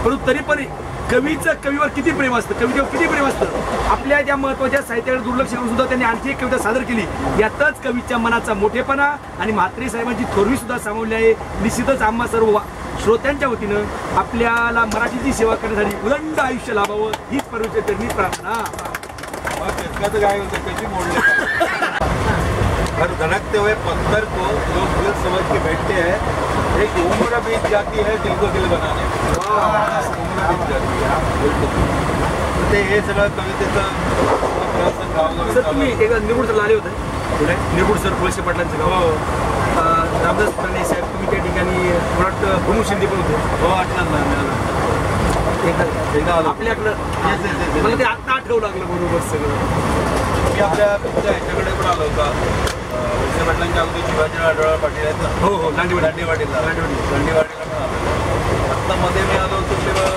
परंतु तरी पण कवीवर किती प्रेम असतं, कवितेवर किती प्रेम असतं. आपल्या त्या महत्वाच्या साहित्याकडे दुर्लक्ष करून सुद्धा त्यांनी आणखी एक कविता सादर केली. यातच कवीच्या मनाचा मोठेपणा आणि म्हात्रे साहेबांची थोरवी सुद्धा सामावली आहे. निश्चितच आम्हा सर्व श्रोत्यांच्या वतीनं आपल्याला मराठीची सेवा करण्यासाठी उदंड आयुष्य लाभावं हीच परमेश्वराची प्रार्थना. काय होतं, कशी मोडले हर धड़कते हुए पत्थर को लोग दिल समझ के बैठते हैं. एक उम्र बीत जाती है दिल को दिल बनाने. उम्र बीत जाती है बिलकुल. ते हे सगळं कवितेचं सर तुम्ही एकदा निवडून आले होते पुढे निवड सर वळसे पाटलांचं गाव रामदास फडणे साहेब, तुम्ही त्या ठिकाणी मला वाटतं प्रमोद शिंदे पण होते. हो आठवलं एकदा आपल्याकडं मला ते आत्ता आठवू लागलं बरोबर सगळं. मी आपल्या ह्याच्याकडे पण आलो होता वळसे पाटलांच्या अगदी शिवाजी आढळराव पाटील आहेत. हो हो दांडीवाडीला पण आलो. आत्ता मध्ये मी आलो होतो तेव्हा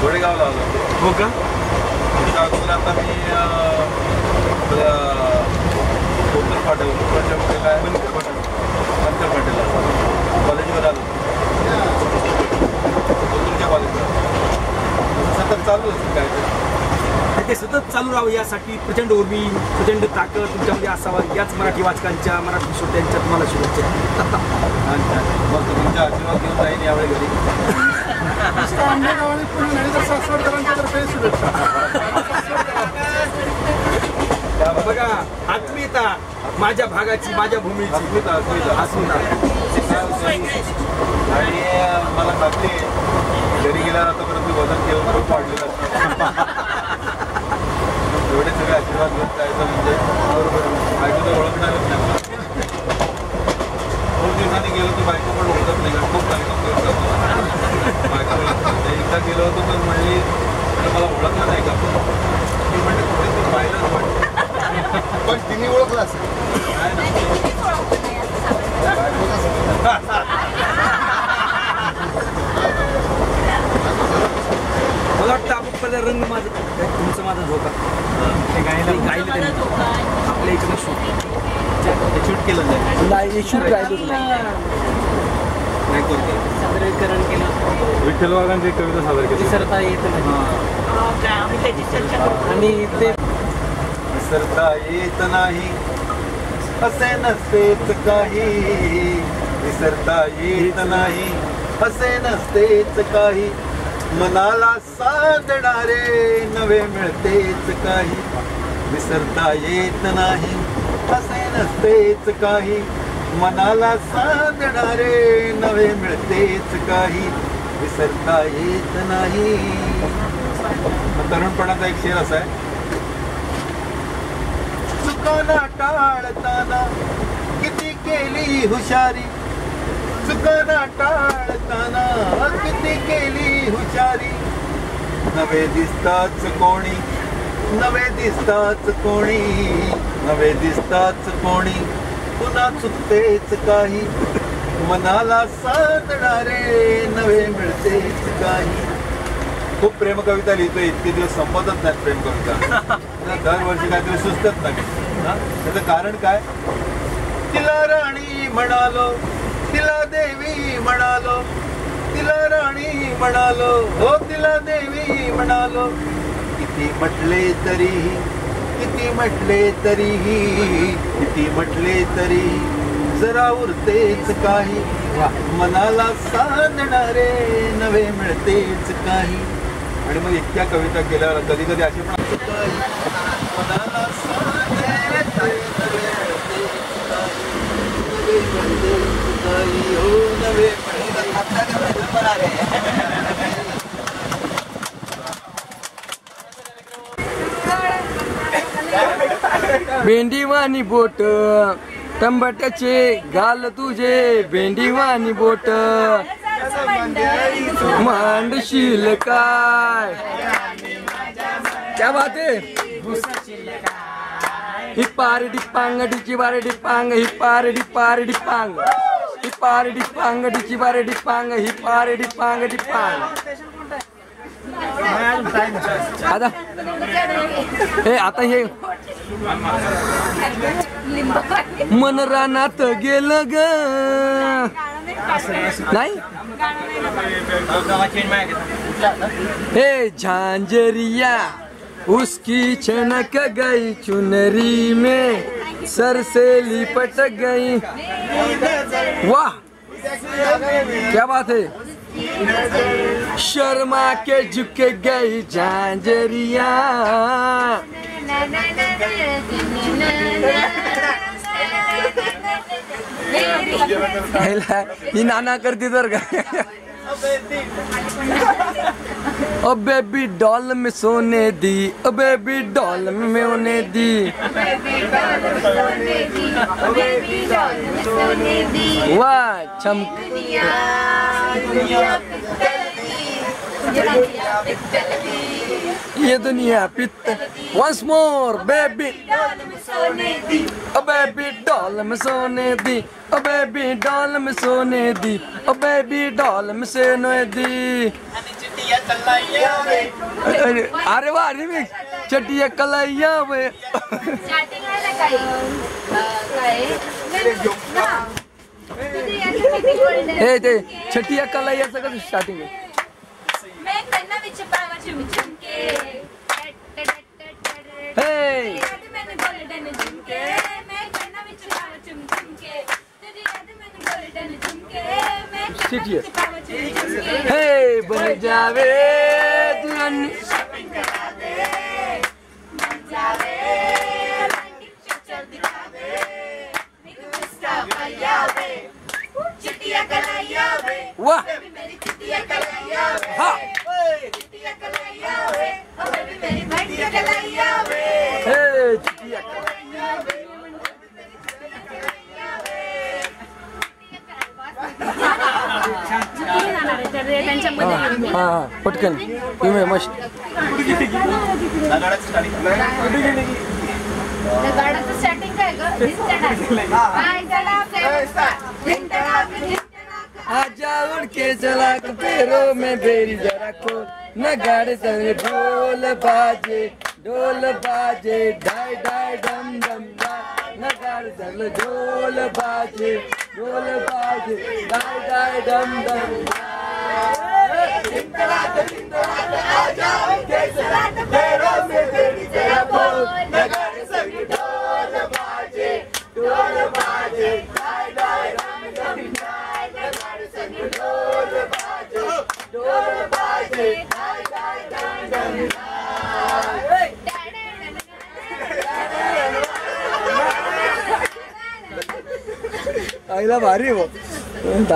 घोडेगावला आलो होतो. हो का? त्याच्या अगोदर आता मी आपल्या कोकण पाटील काय मंतर पाटील कॉलेजवर आलो कोकणच्या कॉलेजवर. सतत चालू असतं काय ते सतत चालू राहावं यासाठी प्रचंड उर्मी, प्रचंड ताकद तुमच्यामध्ये असावा याच मराठी वाचकांच्या, मराठी श्रोत्यांच्या तुम्हाला शुभेच्छा. मग तुमच्या आशीर्वाद घेऊन जाईन यावेळी घरी. बघा आत्मीयता माझ्या भागाची, माझ्या भूमीची अस्मिता. आणि मला खात्री घरी गेल्यावर आतापर्यंत वजन घेऊन खूप वाढलेलं असतं. एवढे सगळे आशीर्वाद घेत जायचं म्हणजे बायको तर ओळखणारच नाही. खूप दिवसांनी गेलो तर बायको पण ओळखत नाही, खूप कार्यक्रम करतात बायको ओळखत नाही. एकदा गेलो होतो तर म्हणली मला ओळखलं नाही का, मी म्हणजे कुठे तू पाहिलंच वाटतं. पण तिने ओळखलं असेल. मला वाटतं आपण पहिला रंग माझं तुमचं माझा झोका ते गायलं आपल्या इकडे शूट केलं जाईल. शूट राहिलं सादरीकरण केलं. विठ्ठल वाघांची कविता सादर केली. विसरता येत आणि ते विसरता येत नाही असे नसतेच काही. विसरता येत नाही असे नसतेच काही. मनाला साधणारे नवे मिळतेच काही. विसरता येत नाही असे नसतेच काही. मनाला साधणारे नवे मिळतेच काही. विसरता येत नाही. तरुणपणाचा एक शेर असा आहे, चुकाना टाळताना किती केली हुशारी. चुकाना टाळताना किती केली हुशारी. नवे दिसताच कोणी, नवे दिसताच कोणी, नवे दिसताच कोणी. पुन्हा चुकतेच काही. मनाला साधणारे नवे मिळतेच काही. खूप प्रेम कविता लिहितोय, इतके दिवस संपतच नाही प्रेम कविता. दरवर्षी काहीतरी सुचतच नाही. त्याचं कारण काय, तिला राणी म्हणालो, तिला देवी म्हणालो, तिला राणी म्हणालो, हो तिला देवी म्हणालो. किती म्हटले तरीही, किती म्हटले तरीही, किती म्हटले तरीही जरा उरतेच काही. मनाला साधणारे नवे मिळतेच काही. आणि मग इतक्या कविता केल्यावर कधी कधी अशी पण मनाला साधणारे नवे मिळतेच काही. हो नवे मिळतेच. भेंडीवाणी बोट टंबट्याचे गाल तुझे भेंडीवाणी बोट मांडशील काय क्या बात आहे हिप्पार डिप्पांग डिची बार डिप्पांग हिप्पार डिप्पार डिप्पांग हिप्पार डिप्पांग डिची बार डिप्पांग हिप्पार डिप्पांग डिप्पांग आता हे आता हे मन रानात गेलं ग नाही हे झांझरिया उसकी छनक गई चुनरी में सर से लिपट गई वाह क्या बात है शर्मा के झुक गई झांझरिया ही नाना करती तर का ओ बेबी डॉल में सोने दी ओ बेबी डॉल में होने दी वाह चम ये दुनिया पित्त वंस मोर बेबी ओ बेबी डॉल में सोने दी ओ बेबी डॉल में सोने दी ओ बेबी डॉल में सोने दी अरे वाह रिमिक्स चटिया कलाइया वे हे ते चटिया कलाइयाचं कसं स्टार्टिंग आहे हे बन जावे वाह हाँ पटकन तुम्ही मस्त आजा उड़ के चला पैरों में बेरी जरा को न गाड़े संग ढोल बाजे डाई डाई डम डम न गाड़े संग ढोल बाजे डाई डाई डम डम आजा उड़ के चला पैरों में बेरी जरा को न गाड़े संग ढोल बाजे डाई डाई डम डम ढोल बाजे आईला भारी हो आता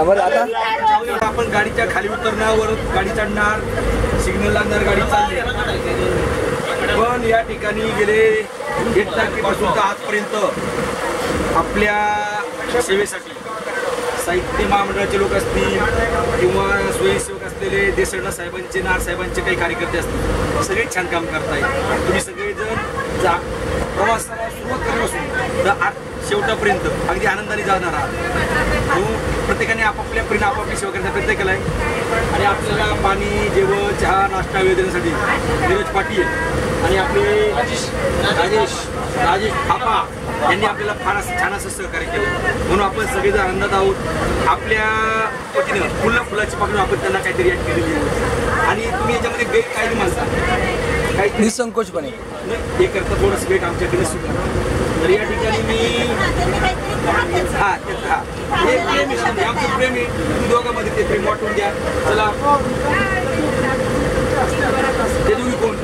आपण गाडीच्या खाली उतरण्यावर गाडी चढणार सिग्नल लागणार गाडी चालली पण या ठिकाणी गेले 1 तारखेपासून तर आजपर्यंत आपल्या सेवेसाठी साहित्य महामंडळाचे लोक असतील किंवा स्वयंसेवक असलेले देसरडा साहेबांचे नार साहेबांचे काही कार्यकर्ते असतील सगळे छान काम करताय तुम्ही सगळेजण प्रवासाला सुरुवात करण्यापासून तर शेवटापर्यंत अगदी आनंदाने जाणार आहात प्रत्येकाने आपापल्या परीने आपापली सेवा करण्याचा प्रयत्न केला आहे आणि आपल्याला पाणी जेवण चहा नाश्ता देण्यासाठी नीरज पाटील आणि आपले राजेश थापा यांनी आपल्याला फार असं छान असं सहकार्य केलं म्हणून आपण सगळेजण आनंदात आहोत आपल्या वतीनं फुलाची पाकळून आपण त्यांना काहीतरी ॲड केलेली आहे आणि तुम्ही याच्यामध्ये बेट काय माणसा काही निसंकोचपणे हे करता थोडंसं बेट आमच्याकडे सुद्धा तर या ठिकाणी मी हे प्रेम आहे आमचं प्रेम आहे तुम्ही दोघांमध्ये ते प्रेम वाटून द्या चला ते तुम्ही कोण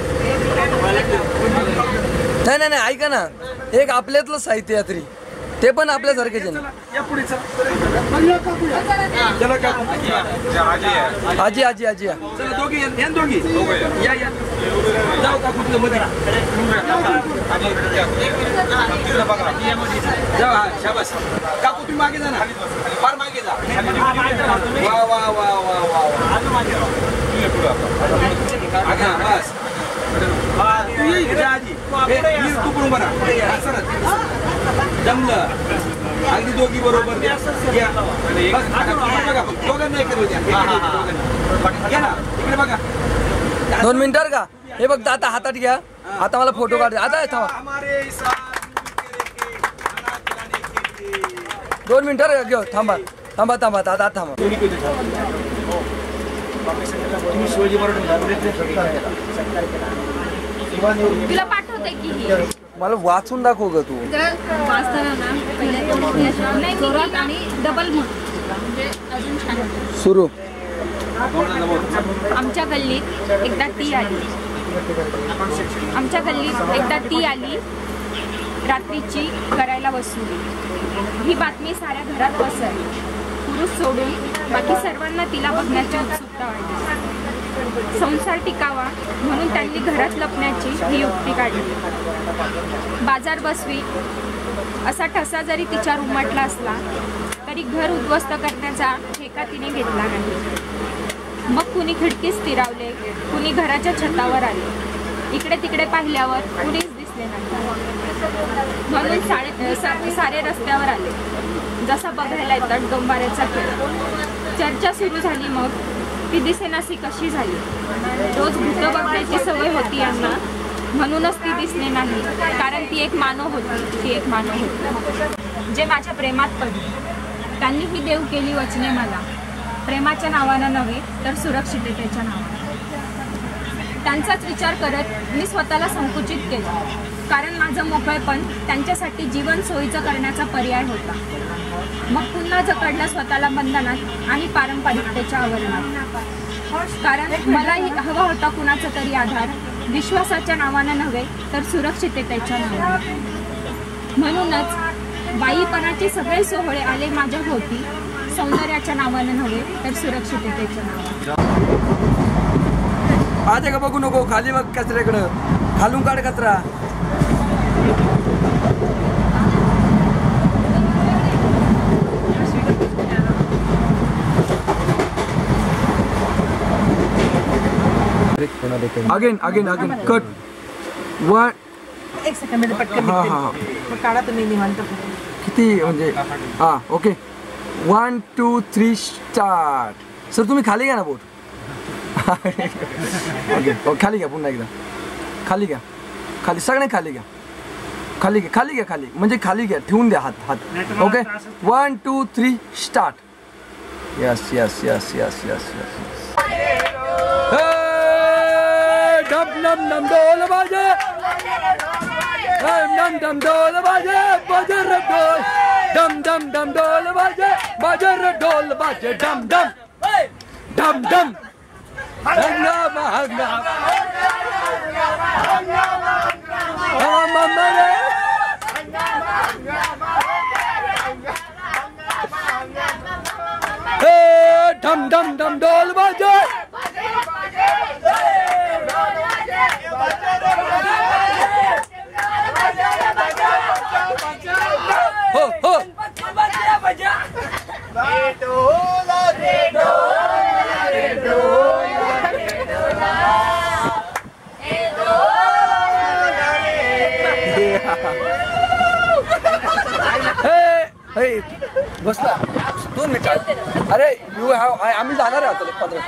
नाही ऐका ना एक आपल्यातलं साहित्य यात्री ते पण आपल्यासारखेच आहे. या पुढे चला. आजी आजी आजी या. चला दोघी या दोघी या या जाऊ काकू तुझं मध्ये जा. शाबास काकू तुम्ही मागे जा ना, फार मागे जा. वा वा वा वा वा बस. तू ये इकडे आजी. तू पण बरा जमलं. अगदी दोघी बरोबर घ्या. दोघांना एकत्र घ्या ना. इकडे बघा. 2 मिनिटावर का हे बघ आता हातात घ्या. आता मला फोटो काढ. आता थांबा 2 मिनिटावर घेऊ. थांबा थांबा थांबा आता थांबा. शिवाजी तुला पाठवते की मला वाचून दाखव ग तू. वाचताना ना पहिले जोरात आणि डबल म्हणजे अजून छान होतं. सुरू. आमच्या गल्लीत एकदा ती आली रात्रीची करायला वसुली. ही बातमी साऱ्या घरात पसरली. पुरुष सोडून बाकी सर्वांना तिला बघण्याची उत्सुकता वाटली. संसार टिकावा म्हणून त्यांनी घरात लपण्याची ही युक्ती काढली. बाजार बसवी असा ठसा जरी तिच्यावर उमटला असला तरी घर उद्ध्वस्त करण्याचा ठेका तिने घेतला नाही. मग कुणी खिडकीस स्थिरावले, कुणी घराच्या छतावर आले. इकडे तिकडे पाहिल्यावर कुणीच दिसले नाही म्हणून सारे रस्त्यावर आले. जसा बघायला येतात डोंबाऱ्याचा खेळ. चर्चा सुरू झाली. मग ती दिसेनासी कशी झाली. रोज भूतं बघण्याची सवय होती यांना म्हणूनच ती दिसणे नाही. कारण ती एक मानव होती. जे माझ्या प्रेमात पडले. त्यांनी ही देव केली वचने मला. प्रेमाच्या नावानं नव्हे तर सुरक्षिततेच्या नावानं. त्यांचाच विचार करत मी स्वतःला संकुचित केलं. कारण माझं मोकळेपण त्यांच्यासाठी जीवन सोयीचं करण्याचा पर्याय होता. मग पुन्हा जकडलं स्वतःला बंधनात आणि पारंपरिकतेच्या आवरणात. कारण मलाही हवा होता कुणाचा तरी आधार. विश्वासाच्या नावानं नव्हे तर सुरक्षिततेच्या नावानं. म्हणूनच बाईपणाचे सगळे सोहळे आले माझ्या भोवती. सौंदर्याच्या नावानं नव्हे तर सुरक्षिततेच्या नावानं. आज का बघू नको. खाली बघ कचऱ्याकडं. खालून काढ कचरा. Again cut. 1 एक सेकंड पटकन. काढा तुम्ही निवांत. किती म्हणजे ओके 1 2 3 स्टार्ट. सर तुम्ही खाली घ्या ना बोट. ओके खाली घ्या. पुन्हा एकदा खाली घ्या. खाली सगळे खाली घ्या. खाली घ्या म्हणजे खाली घ्या. ठेवून द्या हात. Okay 1 2 3 start. यस डम डम डम ढोल बाजे. डम डम ढोल बाजे. बाजे रे ढोल. डम डम डम ढोल बाजे. बाजे रे ढोल बाजे. डम डम हंगामा डम डम ढोल बाजे. हो बसला 2 मिनिट. अरे यू हॅव आम्ही जाणार आहे आता 15.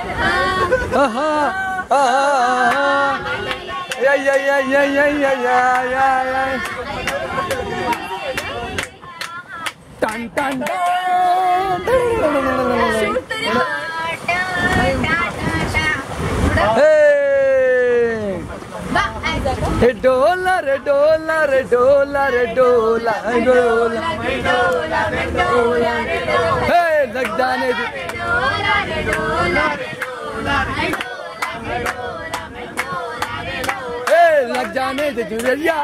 टन टन हे डोला रे डोला रे डोला रे डोला डोला हे लग जाने लग जाने दे जुरिया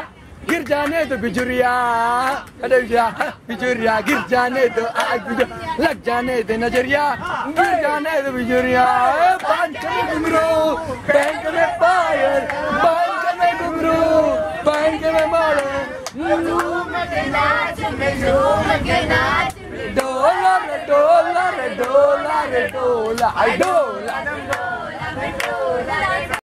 गिर जाने दो बिजुरिया, अरे बिजुरिया गिर जाने दो, लग जाने दो नजरिया, गिर जाने दो बिजुरिया। बैंक में घुंघरू, बैंक में पायल, बैंक में घुंघरू, बैंक में मारो, डॉलर डॉलर डॉलर डॉलर, आई डॉलर